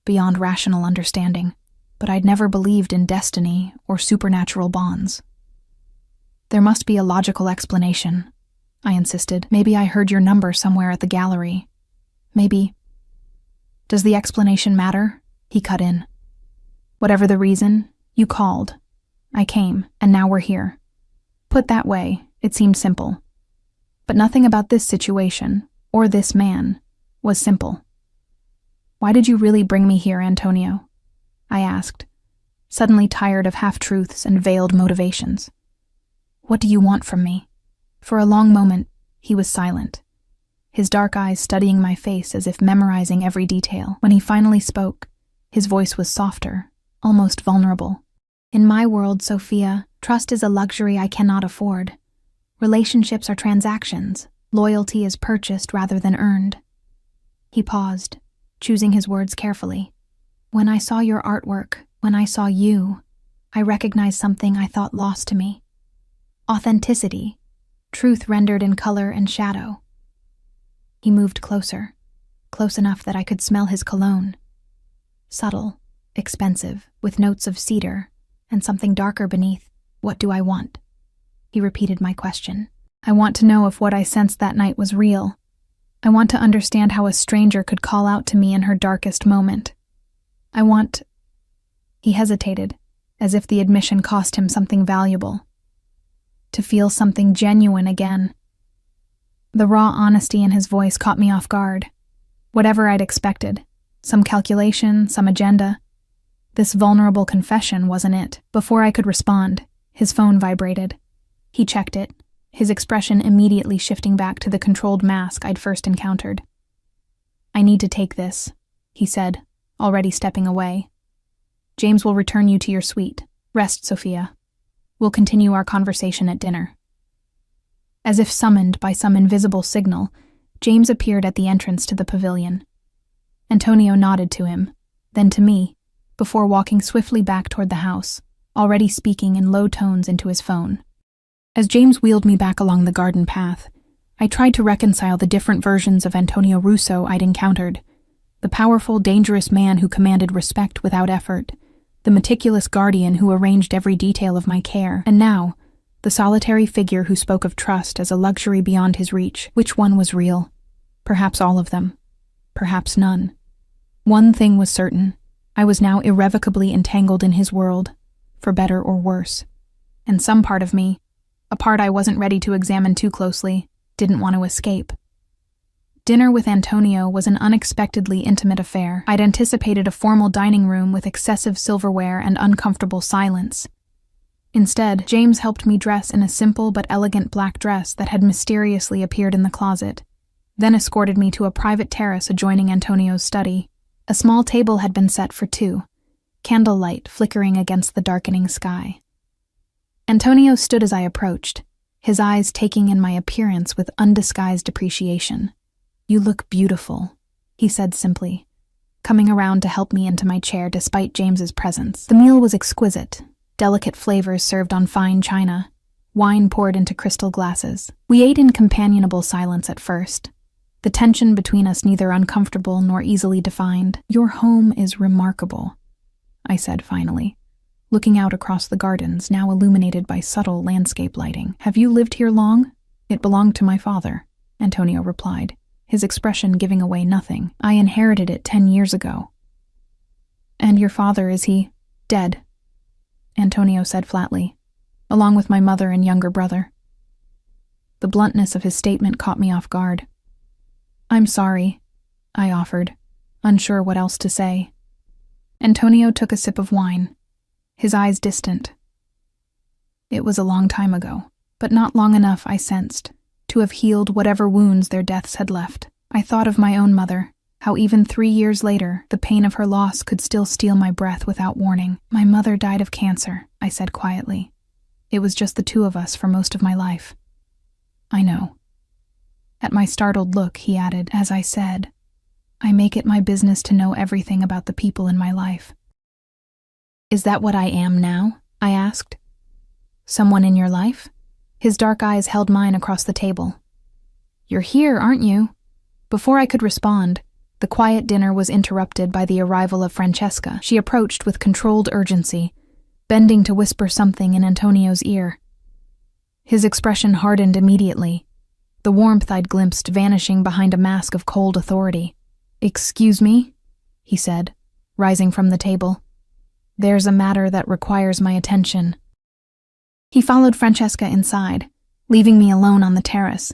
beyond rational understanding. But I'd never believed in destiny or supernatural bonds. There must be a logical explanation, I insisted. Maybe I heard your number somewhere at the gallery. Maybe. Does the explanation matter? He cut in. Whatever the reason, you called. I came, and now we're here. Put that way, it seemed simple. But nothing about this situation, or this man, was simple. Why did you really bring me here, Antonio? I asked, suddenly tired of half-truths and veiled motivations. What do you want from me? For a long moment, he was silent, his dark eyes studying my face as if memorizing every detail. When he finally spoke, his voice was softer, almost vulnerable. In my world, Sophia, trust is a luxury I cannot afford. Relationships are transactions. Loyalty is purchased rather than earned. He paused, choosing his words carefully. When I saw your artwork, when I saw you, I recognized something I thought lost to me. Authenticity, truth rendered in color and shadow. He moved closer, close enough that I could smell his cologne. Subtle, expensive, with notes of cedar, and something darker beneath. What do I want? He repeated my question. I want to know if what I sensed that night was real. I want to understand how a stranger could call out to me in her darkest moment. I want... He hesitated, as if the admission cost him something valuable. To feel something genuine again. The raw honesty in his voice caught me off guard. Whatever I'd expected. Some calculation, some agenda. This vulnerable confession wasn't it. Before I could respond, his phone vibrated. He checked it, his expression immediately shifting back to the controlled mask I'd first encountered. I need to take this, he said, already stepping away. James will return you to your suite. Rest, Sophia. We'll continue our conversation at dinner. As if summoned by some invisible signal, James appeared at the entrance to the pavilion. Antonio nodded to him, then to me, before walking swiftly back toward the house, already speaking in low tones into his phone. As James wheeled me back along the garden path, I tried to reconcile the different versions of Antonio Russo I'd encountered. The powerful, dangerous man who commanded respect without effort, the meticulous guardian who arranged every detail of my care, and now, the solitary figure who spoke of trust as a luxury beyond his reach. Which one was real? Perhaps all of them. Perhaps none. One thing was certain. I was now irrevocably entangled in his world, for better or worse. And some part of me, a part I wasn't ready to examine too closely, didn't want to escape. Dinner with Antonio was an unexpectedly intimate affair. I'd anticipated a formal dining room with excessive silverware and uncomfortable silence. Instead, James helped me dress in a simple but elegant black dress that had mysteriously appeared in the closet, then escorted me to a private terrace adjoining Antonio's study. A small table had been set for two, candlelight flickering against the darkening sky. Antonio stood as I approached, his eyes taking in my appearance with undisguised appreciation. You look beautiful, he said simply, coming around to help me into my chair despite James's presence. The meal was exquisite, delicate flavors served on fine china, wine poured into crystal glasses. We ate in companionable silence at first, the tension between us neither uncomfortable nor easily defined. Your home is remarkable, I said finally, looking out across the gardens now illuminated by subtle landscape lighting. Have you lived here long? It belonged to my father, Antonio replied, his expression giving away nothing. I inherited it 10 years ago. And your father, is he dead? Antonio said flatly, along with my mother and younger brother. The bluntness of his statement caught me off guard. I'm sorry, I offered, unsure what else to say. Antonio took a sip of wine, his eyes distant. It was a long time ago, but not long enough, I sensed, to have healed whatever wounds their deaths had left. I thought of my own mother, how even 3 years later, the pain of her loss could still steal my breath without warning. My mother died of cancer, I said quietly. It was just the two of us for most of my life. I know. At my startled look, he added, as I said, I make it my business to know everything about the people in my life. Is that what I am now? I asked. Someone in your life? His dark eyes held mine across the table. You're here, aren't you? Before I could respond, the quiet dinner was interrupted by the arrival of Francesca. She approached with controlled urgency, bending to whisper something in Antonio's ear. His expression hardened immediately, the warmth I'd glimpsed vanishing behind a mask of cold authority. Excuse me, he said, rising from the table. There's a matter that requires my attention. He followed Francesca inside, leaving me alone on the terrace.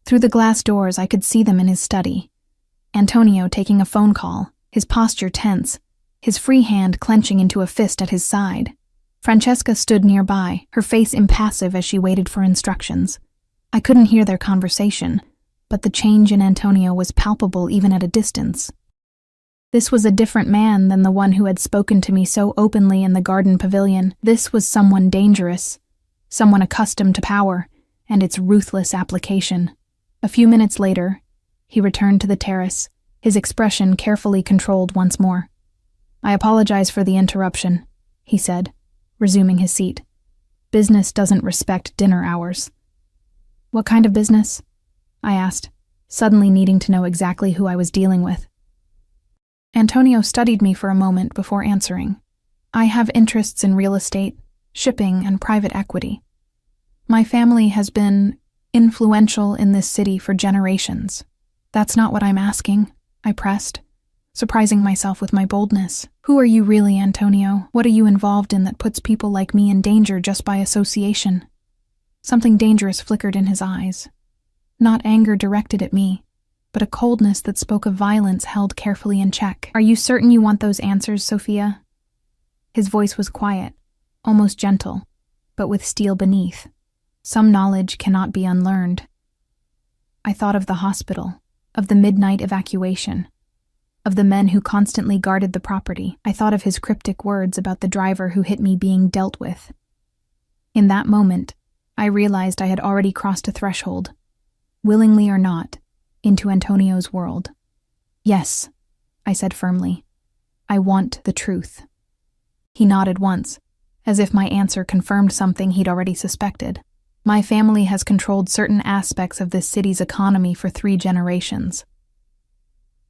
Through the glass doors, I could see them in his study. Antonio taking a phone call, his posture tense, his free hand clenching into a fist at his side. Francesca stood nearby, her face impassive as she waited for instructions. I couldn't hear their conversation, but the change in Antonio was palpable even at a distance. This was a different man than the one who had spoken to me so openly in the garden pavilion. This was someone dangerous, someone accustomed to power and its ruthless application. A few minutes later, he returned to the terrace, his expression carefully controlled once more. I apologize for the interruption, he said, resuming his seat. Business doesn't respect dinner hours. What kind of business? I asked, suddenly needing to know exactly who I was dealing with. Antonio studied me for a moment before answering. I have interests in real estate, shipping, and private equity. My family has been influential in this city for generations. That's not what I'm asking, I pressed, surprising myself with my boldness. Who are you really, Antonio? What are you involved in that puts people like me in danger just by association? Something dangerous flickered in his eyes. Not anger directed at me, but a coldness that spoke of violence held carefully in check. Are you certain you want those answers, Sophia? His voice was quiet, almost gentle, but with steel beneath. Some knowledge cannot be unlearned. I thought of the hospital, of the midnight evacuation, of the men who constantly guarded the property. I thought of his cryptic words about the driver who hit me being dealt with. In that moment, I realized I had already crossed a threshold, willingly or not, into Antonio's world. Yes, I said firmly. I want the truth. He nodded once, as if my answer confirmed something he'd already suspected. My family has controlled certain aspects of this city's economy for 3 generations.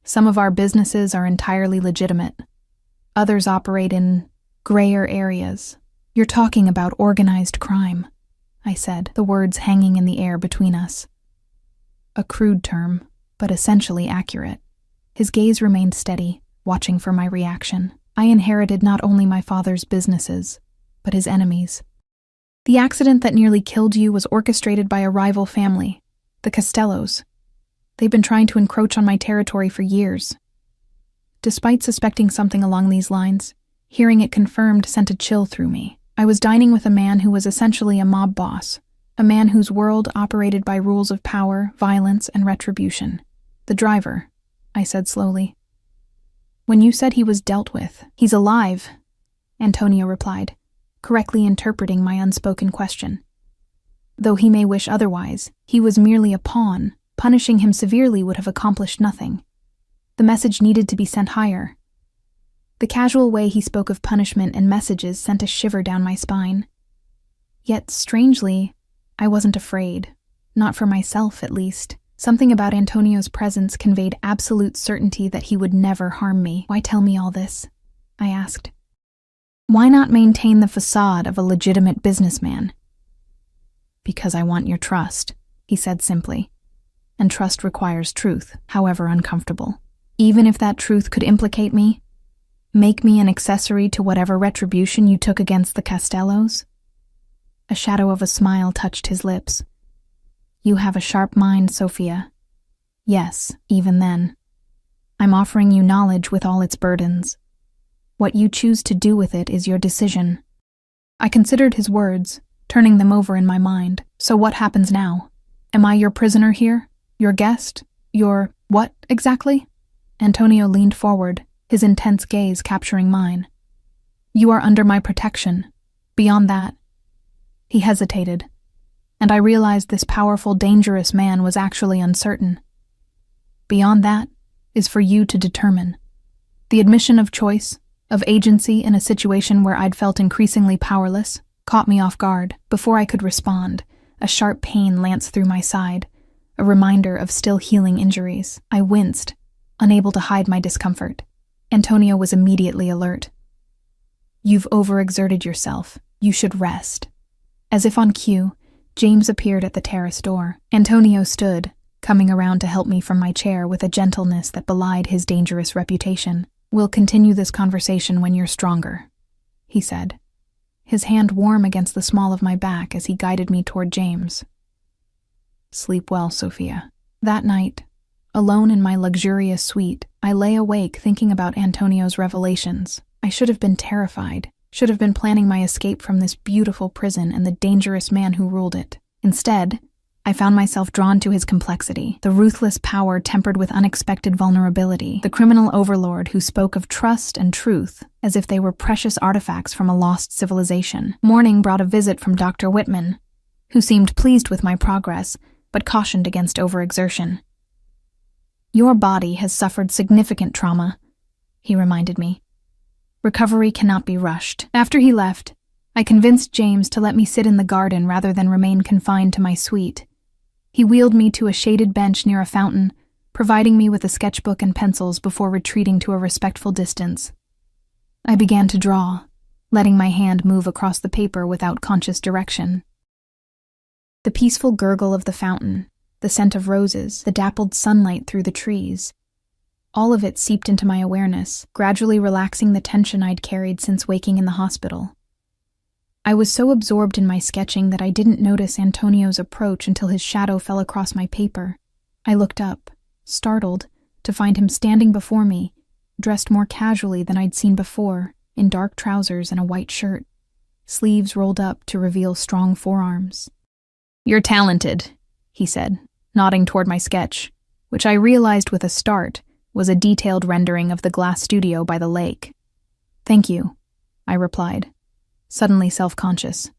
Some of our businesses are entirely legitimate. Others operate in grayer areas. You're talking about organized crime, I said, the words hanging in the air between us. A crude term, but essentially accurate. His gaze remained steady, watching for my reaction. I inherited not only my father's businesses, but his enemies. The accident that nearly killed you was orchestrated by a rival family, the Costellos. They've been trying to encroach on my territory for years. Despite suspecting something along these lines, hearing it confirmed sent a chill through me. I was dining with a man who was essentially a mob boss, a man whose world operated by rules of power, violence, and retribution. The driver, I said slowly. When you said he was dealt with, he's alive, Antonio replied, correctly interpreting my unspoken question. Though he may wish otherwise, he was merely a pawn. Punishing him severely would have accomplished nothing. The message needed to be sent higher. The casual way he spoke of punishment and messages sent a shiver down my spine. Yet, strangely, I wasn't afraid. Not for myself, at least. Something about Antonio's presence conveyed absolute certainty that he would never harm me. Why tell me all this? I asked, Why not maintain the facade of a legitimate businessman? Because I want your trust, he said simply. And trust requires truth, however uncomfortable. Even if that truth could implicate me, make me an accessory to whatever retribution you took against the Castellos? A shadow of a smile touched his lips. You have a sharp mind, Sophia. Yes, even then. I'm offering you knowledge with all its burdens. What you choose to do with it is your decision. I considered his words, turning them over in my mind. So what happens now? Am I your prisoner here? Your guest? Your what, exactly? Antonio leaned forward, his intense gaze capturing mine. You are under my protection. Beyond that. He hesitated, and I realized this powerful, dangerous man was actually uncertain. Beyond that is for you to determine. The admission of choice, of agency in a situation where I'd felt increasingly powerless, caught me off guard. Before I could respond, a sharp pain lanced through my side, a reminder of still healing injuries. I winced, unable to hide my discomfort. Antonio was immediately alert. You've overexerted yourself. You should rest. As if on cue, James appeared at the terrace door. Antonio stood, coming around to help me from my chair with a gentleness that belied his dangerous reputation. We'll continue this conversation when you're stronger, he said, his hand warm against the small of my back as he guided me toward James. Sleep well, Sophia. That night, alone in my luxurious suite, I lay awake thinking about Antonio's revelations. I should have been terrified, should have been planning my escape from this beautiful prison and the dangerous man who ruled it. Instead, I found myself drawn to his complexity, the ruthless power tempered with unexpected vulnerability, the criminal overlord who spoke of trust and truth as if they were precious artifacts from a lost civilization. Morning brought a visit from Dr. Whitman, who seemed pleased with my progress, but cautioned against overexertion. Your body has suffered significant trauma, he reminded me. Recovery cannot be rushed. After he left, I convinced James to let me sit in the garden rather than remain confined to my suite. He wheeled me to a shaded bench near a fountain, providing me with a sketchbook and pencils before retreating to a respectful distance. I began to draw, letting my hand move across the paper without conscious direction. The peaceful gurgle of the fountain, the scent of roses, the dappled sunlight through the trees, all of it seeped into my awareness, gradually relaxing the tension I'd carried since waking in the hospital. I was so absorbed in my sketching that I didn't notice Antonio's approach until his shadow fell across my paper. I looked up, startled, to find him standing before me, dressed more casually than I'd seen before, in dark trousers and a white shirt, sleeves rolled up to reveal strong forearms. You're talented, he said, nodding toward my sketch, which I realized with a start was a detailed rendering of the glass studio by the lake. Thank you, I replied, suddenly self-conscious.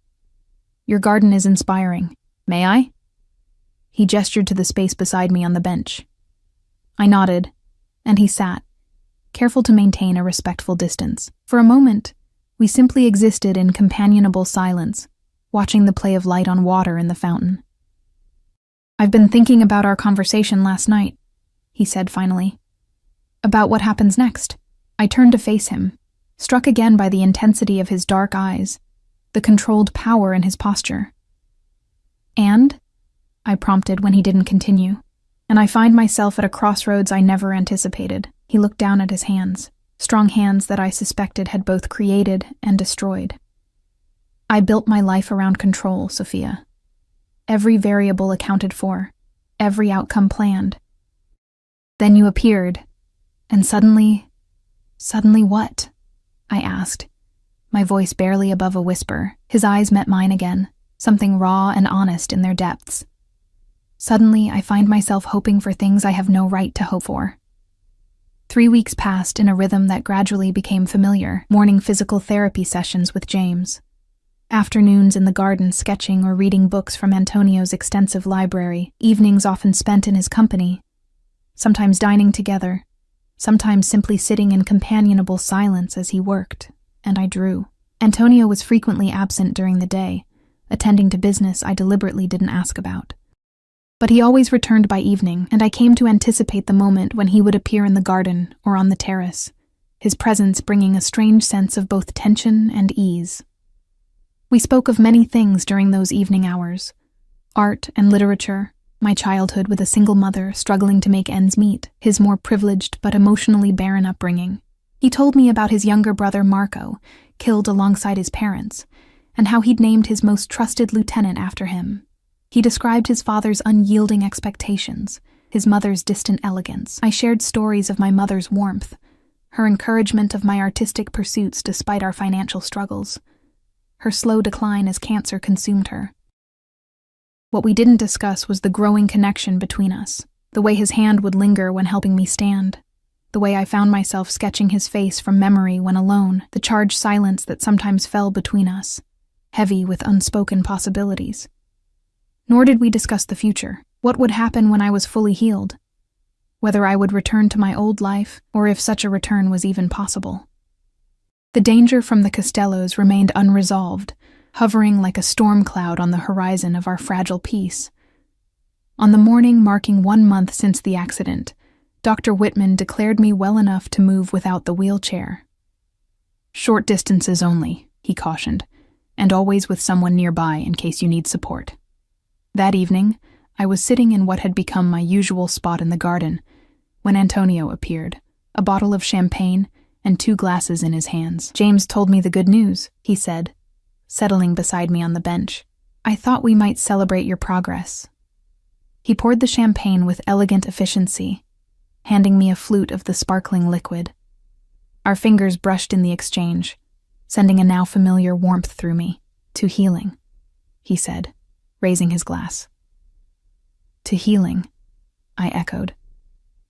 Your garden is inspiring. May I? He gestured to the space beside me on the bench. I nodded, and he sat, careful to maintain a respectful distance. For a moment, we simply existed in companionable silence, watching the play of light on water in the fountain. I've been thinking about our conversation last night, he said finally. About what happens next. I turned to face him, struck again by the intensity of his dark eyes, the controlled power in his posture. And? I prompted when he didn't continue, and I find myself at a crossroads I never anticipated. He looked down at his hands, strong hands that I suspected had both created and destroyed. I built my life around control, Sophia. Every variable accounted for, every outcome planned. Then you appeared, and suddenly what? I asked, my voice barely above a whisper. His eyes met mine again, something raw and honest in their depths. Suddenly, I find myself hoping for things I have no right to hope for. 3 weeks passed in a rhythm that gradually became familiar, morning physical therapy sessions with James, afternoons in the garden sketching or reading books from Antonio's extensive library, evenings often spent in his company, sometimes dining together, sometimes simply sitting in companionable silence as he worked, and I drew. Antonio was frequently absent during the day, attending to business I deliberately didn't ask about. But he always returned by evening, and I came to anticipate the moment when he would appear in the garden or on the terrace, his presence bringing a strange sense of both tension and ease. We spoke of many things during those evening hours: art and literature, my childhood with a single mother struggling to make ends meet, his more privileged but emotionally barren upbringing. He told me about his younger brother Marco, killed alongside his parents, and how he'd named his most trusted lieutenant after him. He described his father's unyielding expectations, his mother's distant elegance. I shared stories of my mother's warmth, her encouragement of my artistic pursuits despite our financial struggles, her slow decline as cancer consumed her. What we didn't discuss was the growing connection between us, the way his hand would linger when helping me stand, the way I found myself sketching his face from memory when alone, the charged silence that sometimes fell between us, heavy with unspoken possibilities. Nor did we discuss the future, what would happen when I was fully healed, whether I would return to my old life or if such a return was even possible. The danger from the Costellos remained unresolved, hovering like a storm cloud on the horizon of our fragile peace. On the morning marking 1 month since the accident, Dr. Whitman declared me well enough to move without the wheelchair. "Short distances only," he cautioned, "and always with someone nearby in case you need support." That evening, I was sitting in what had become my usual spot in the garden when Antonio appeared, a bottle of champagne and 2 glasses in his hands. "James told me the good news," he said, settling beside me on the bench. "I thought we might celebrate your progress." He poured the champagne with elegant efficiency, handing me a flute of the sparkling liquid. Our fingers brushed in the exchange, sending a now familiar warmth through me. "To healing," he said, raising his glass. "To healing," I echoed,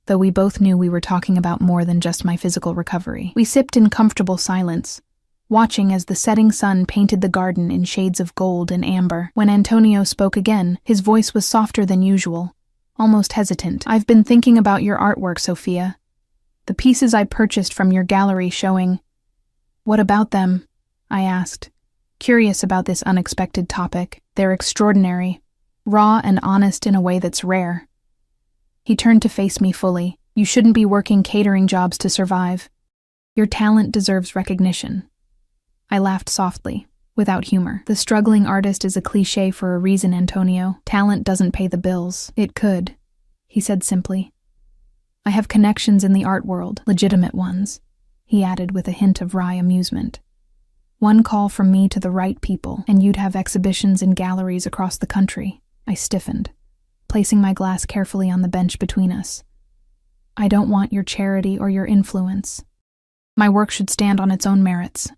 though we both knew we were talking about more than just my physical recovery. We sipped in comfortable silence, watching as the setting sun painted the garden in shades of gold and amber. When Antonio spoke again, his voice was softer than usual, almost hesitant. "I've been thinking about your artwork, Sophia. The pieces I purchased from your gallery showing—" "What about them?" I asked, curious about this unexpected topic. "They're extraordinary, raw and honest in a way that's rare." He turned to face me fully. "You shouldn't be working catering jobs to survive. Your talent deserves recognition." I laughed softly, without humor. "The struggling artist is a cliché for a reason, Antonio. Talent doesn't pay the bills." "It could," he said simply. "I have connections in the art world, legitimate ones," he added with a hint of wry amusement. "One call from me to the right people, and you'd have exhibitions in galleries across the country." I stiffened, placing my glass carefully on the bench between us. "I don't want your charity or your influence. My work should stand on its own merits."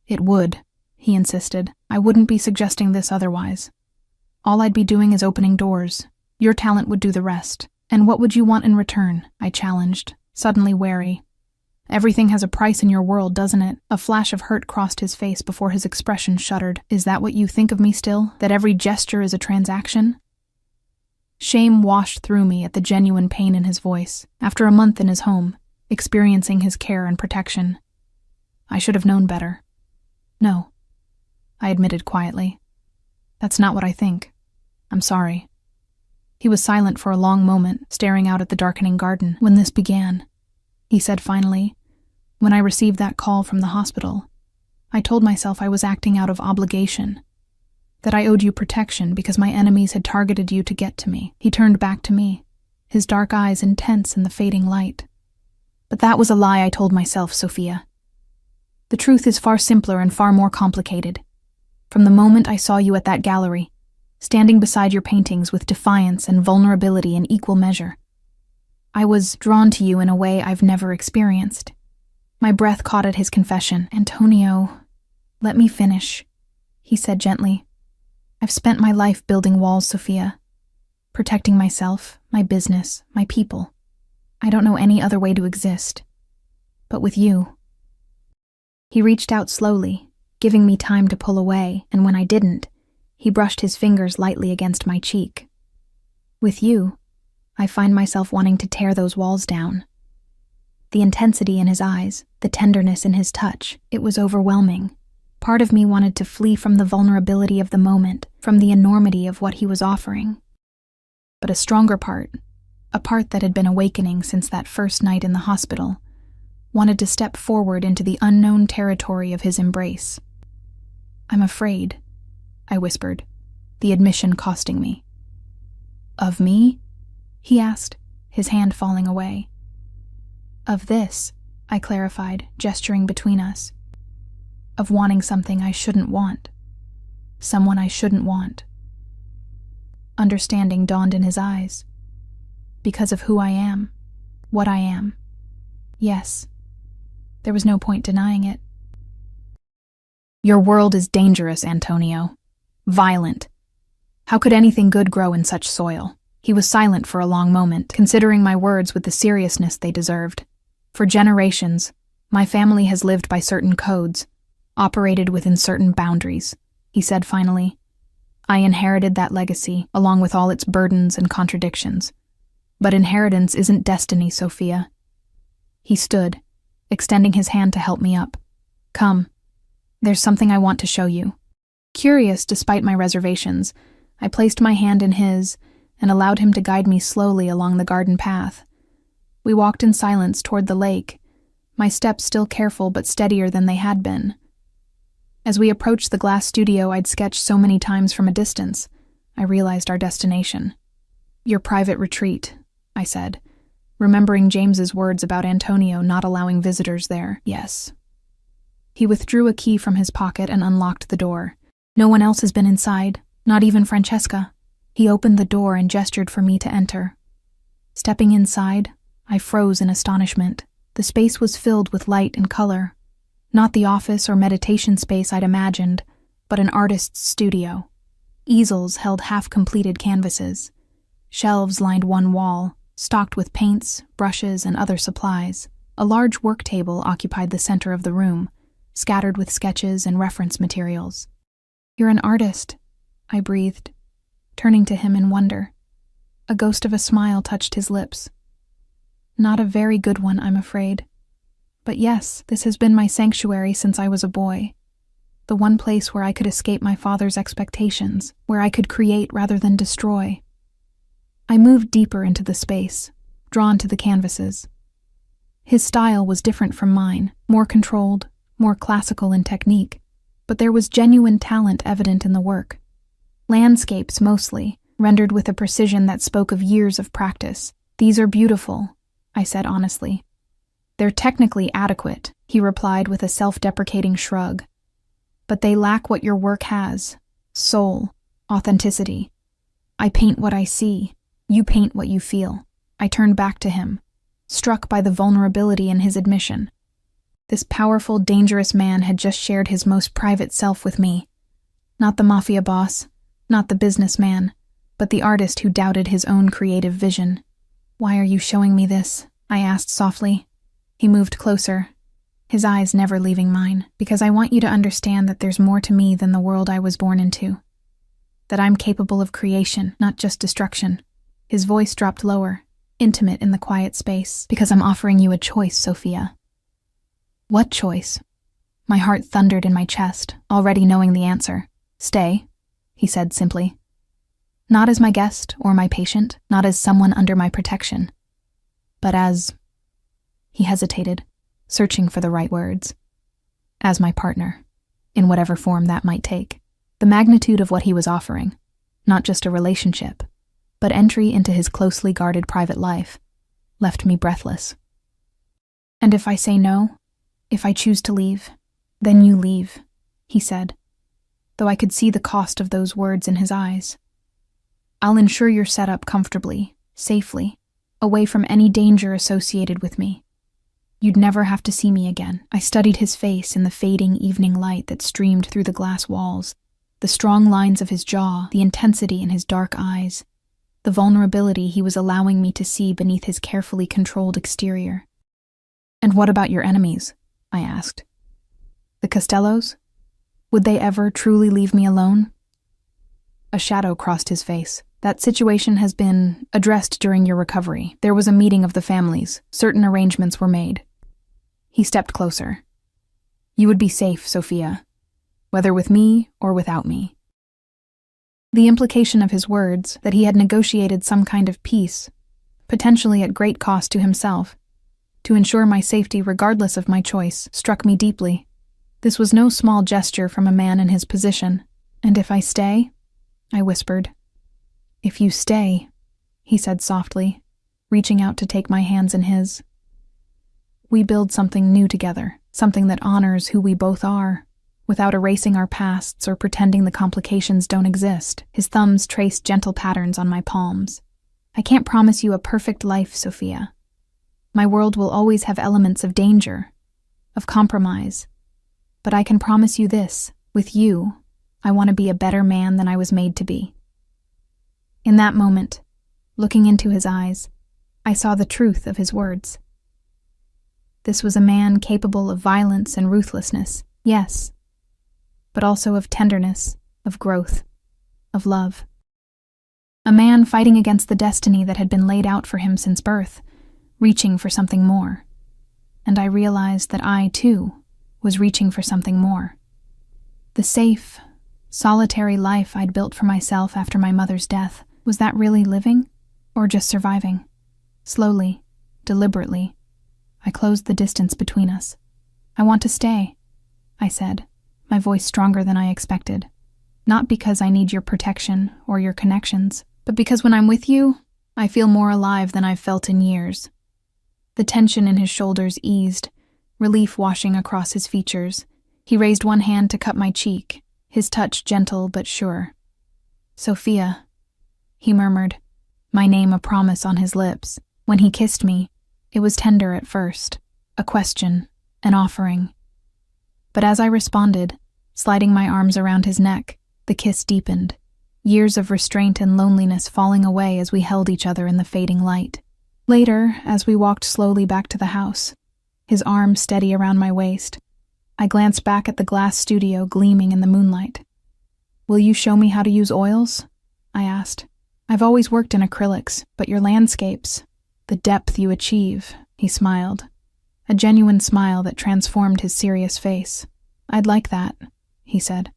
"It would," he insisted. "I wouldn't be suggesting this otherwise. All I'd be doing is opening doors. Your talent would do the rest." "And what would you want in return?" I challenged, suddenly wary. "Everything has a price in your world, doesn't it?" A flash of hurt crossed his face before his expression shuddered. "Is that what you think of me still? That every gesture is a transaction?" Shame washed through me at the genuine pain in his voice. After a month in his home, experiencing his care and protection, I should have known better. "No," I admitted quietly. "That's not what I think. I'm sorry." He was silent for a long moment, staring out at the darkening garden. "When this began," he said finally, "when I received that call from the hospital, I told myself I was acting out of obligation, that I owed you protection because my enemies had targeted you to get to me." He turned back to me, his dark eyes intense in the fading light. "But that was a lie I told myself, Sophia. The truth is far simpler and far more complicated. From the moment I saw you at that gallery, standing beside your paintings with defiance and vulnerability in equal measure, I was drawn to you in a way I've never experienced." My breath caught at his confession. "Antonio, let me finish," he said gently. "I've spent my life building walls, Sophia, protecting myself, my business, my people. I don't know any other way to exist. But with you—" He reached out slowly, giving me time to pull away, and when I didn't, he brushed his fingers lightly against my cheek. "With you, I find myself wanting to tear those walls down." The intensity in his eyes, the tenderness in his touch, it was overwhelming. Part of me wanted to flee from the vulnerability of the moment, from the enormity of what he was offering. But a stronger part, a part that had been awakening since that first night in the hospital, wanted to step forward into the unknown territory of his embrace. "I'm afraid," I whispered, the admission costing me. "Of me?" he asked, his hand falling away. "Of this," I clarified, gesturing between us. "Of wanting something I shouldn't want. Someone I shouldn't want." Understanding dawned in his eyes. Because of who I am, what I am. Yes. There was no point denying it. "Your world is dangerous, Antonio. Violent. How could anything good grow in such soil?" He was silent for a long moment, considering my words with the seriousness they deserved. "For generations, my family has lived by certain codes, operated within certain boundaries," he said finally. "I inherited that legacy, along with all its burdens and contradictions. But inheritance isn't destiny, Sophia." He stood, extending his hand to help me up. "Come. There's something I want to show you." Curious despite my reservations, I placed my hand in his and allowed him to guide me slowly along the garden path. We walked in silence toward the lake, my steps still careful but steadier than they had been. As we approached the glass studio I'd sketched so many times from a distance, I realized our destination. "Your private retreat," I said, remembering James's words about Antonio not allowing visitors there. "Yes." He withdrew a key from his pocket and unlocked the door. "No one else has been inside, not even Francesca." He opened the door and gestured for me to enter. Stepping inside, I froze in astonishment. The space was filled with light and color. Not the office or meditation space I'd imagined, but an artist's studio. Easels held half-completed canvases. Shelves lined one wall, stocked with paints, brushes, and other supplies. A large work table occupied the center of the room, scattered with sketches and reference materials. "You're an artist," I breathed, turning to him in wonder. A ghost of a smile touched his lips. "Not a very good one, I'm afraid. But yes, this has been my sanctuary since I was a boy. The one place where I could escape my father's expectations, where I could create rather than destroy." I moved deeper into the space, drawn to the canvases. His style was different from mine, more controlled, more classical in technique, but there was genuine talent evident in the work. Landscapes mostly, rendered with a precision that spoke of years of practice. "These are beautiful," I said honestly. "They're technically adequate," he replied with a self-deprecating shrug. "But they lack what your work has: soul, authenticity. I paint what I see. You paint what you feel." I turned back to him, struck by the vulnerability in his admission. This powerful, dangerous man had just shared his most private self with me. Not the Mafia boss, not the businessman, but the artist who doubted his own creative vision. "Why are you showing me this?" I asked softly. He moved closer, his eyes never leaving mine. "Because I want you to understand that there's more to me than the world I was born into. That I'm capable of creation, not just destruction." His voice dropped lower, intimate in the quiet space. "Because I'm offering you a choice, Sophia." "What choice?" My heart thundered in my chest, already knowing the answer. "Stay," he said simply. "Not as my guest or my patient, not as someone under my protection, but as..." He hesitated, searching for the right words. "As my partner, in whatever form that might take." The magnitude of what he was offering, not just a relationship, but entry into his closely guarded private life, left me breathless. "And if I say no, if I choose to leave, then you leave," he said, though I could see the cost of those words in his eyes. "I'll ensure you're set up comfortably, safely, away from any danger associated with me. You'd never have to see me again." I studied his face in the fading evening light that streamed through the glass walls, the strong lines of his jaw, the intensity in his dark eyes, the vulnerability he was allowing me to see beneath his carefully controlled exterior. "And what about your enemies?" I asked. "The Costellos? Would they ever truly leave me alone?" A shadow crossed his face. "That situation has been addressed during your recovery. There was a meeting of the families. Certain arrangements were made." He stepped closer. "You would be safe, Sophia, whether with me or without me." The implication of his words, that he had negotiated some kind of peace, potentially at great cost to himself, to ensure my safety regardless of my choice, struck me deeply. This was no small gesture from a man in his position. "And if I stay?" I whispered. "If you stay," he said softly, reaching out to take my hands in his. "We build something new together, something that honors who we both are, without erasing our pasts or pretending the complications don't exist." His thumbs traced gentle patterns on my palms. "I can't promise you a perfect life, Sophia. My world will always have elements of danger, of compromise. But I can promise you this, with you, I want to be a better man than I was made to be." In that moment, looking into his eyes, I saw the truth of his words. This was a man capable of violence and ruthlessness, yes, but also of tenderness, of growth, of love. A man fighting against the destiny that had been laid out for him since birth, reaching for something more. And I realized that I, too, was reaching for something more. The safe, solitary life I'd built for myself after my mother's death, was that really living, or just surviving? Slowly, deliberately, I closed the distance between us. "I want to stay," I said, my voice stronger than I expected. "Not because I need your protection or your connections, but because when I'm with you, I feel more alive than I've felt in years." The tension in his shoulders eased, relief washing across his features. He raised one hand to cup my cheek, his touch gentle but sure. "Sophia," he murmured, my name a promise on his lips. When he kissed me, it was tender at first, a question, an offering. But as I responded, sliding my arms around his neck, the kiss deepened, years of restraint and loneliness falling away as we held each other in the fading light. Later, as we walked slowly back to the house, his arm steady around my waist, I glanced back at the glass studio gleaming in the moonlight. "Will you show me how to use oils?" I asked. "I've always worked in acrylics, but your landscapes, the depth you achieve," he smiled, a genuine smile that transformed his serious face. "I'd like that," he said.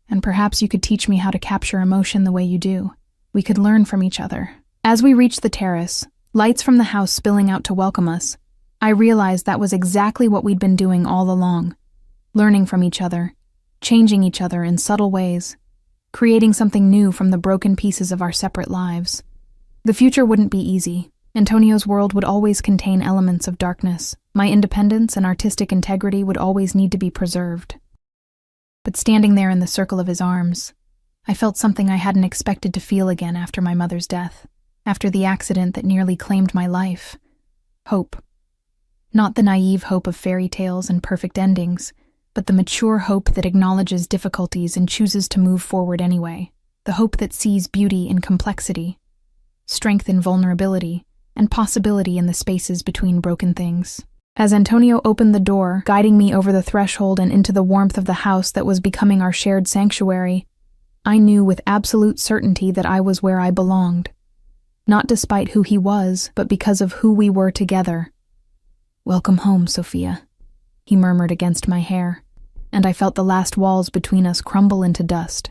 "And perhaps you could teach me how to capture emotion the way you do. We could learn from each other." As we reached the terrace, lights from the house spilling out to welcome us, I realized that was exactly what we'd been doing all along, learning from each other, changing each other in subtle ways, creating something new from the broken pieces of our separate lives. The future wouldn't be easy. Antonio's world would always contain elements of darkness. My independence and artistic integrity would always need to be preserved. But standing there in the circle of his arms, I felt something I hadn't expected to feel again after my mother's death, after the accident that nearly claimed my life. Hope. Not the naive hope of fairy tales and perfect endings, but the mature hope that acknowledges difficulties and chooses to move forward anyway. The hope that sees beauty in complexity, strength in vulnerability, and possibility in the spaces between broken things. As Antonio opened the door, guiding me over the threshold and into the warmth of the house that was becoming our shared sanctuary, I knew with absolute certainty that I was where I belonged. Not despite who he was, but because of who we were together. "Welcome home, Sophia," he murmured against my hair, and I felt the last walls between us crumble into dust.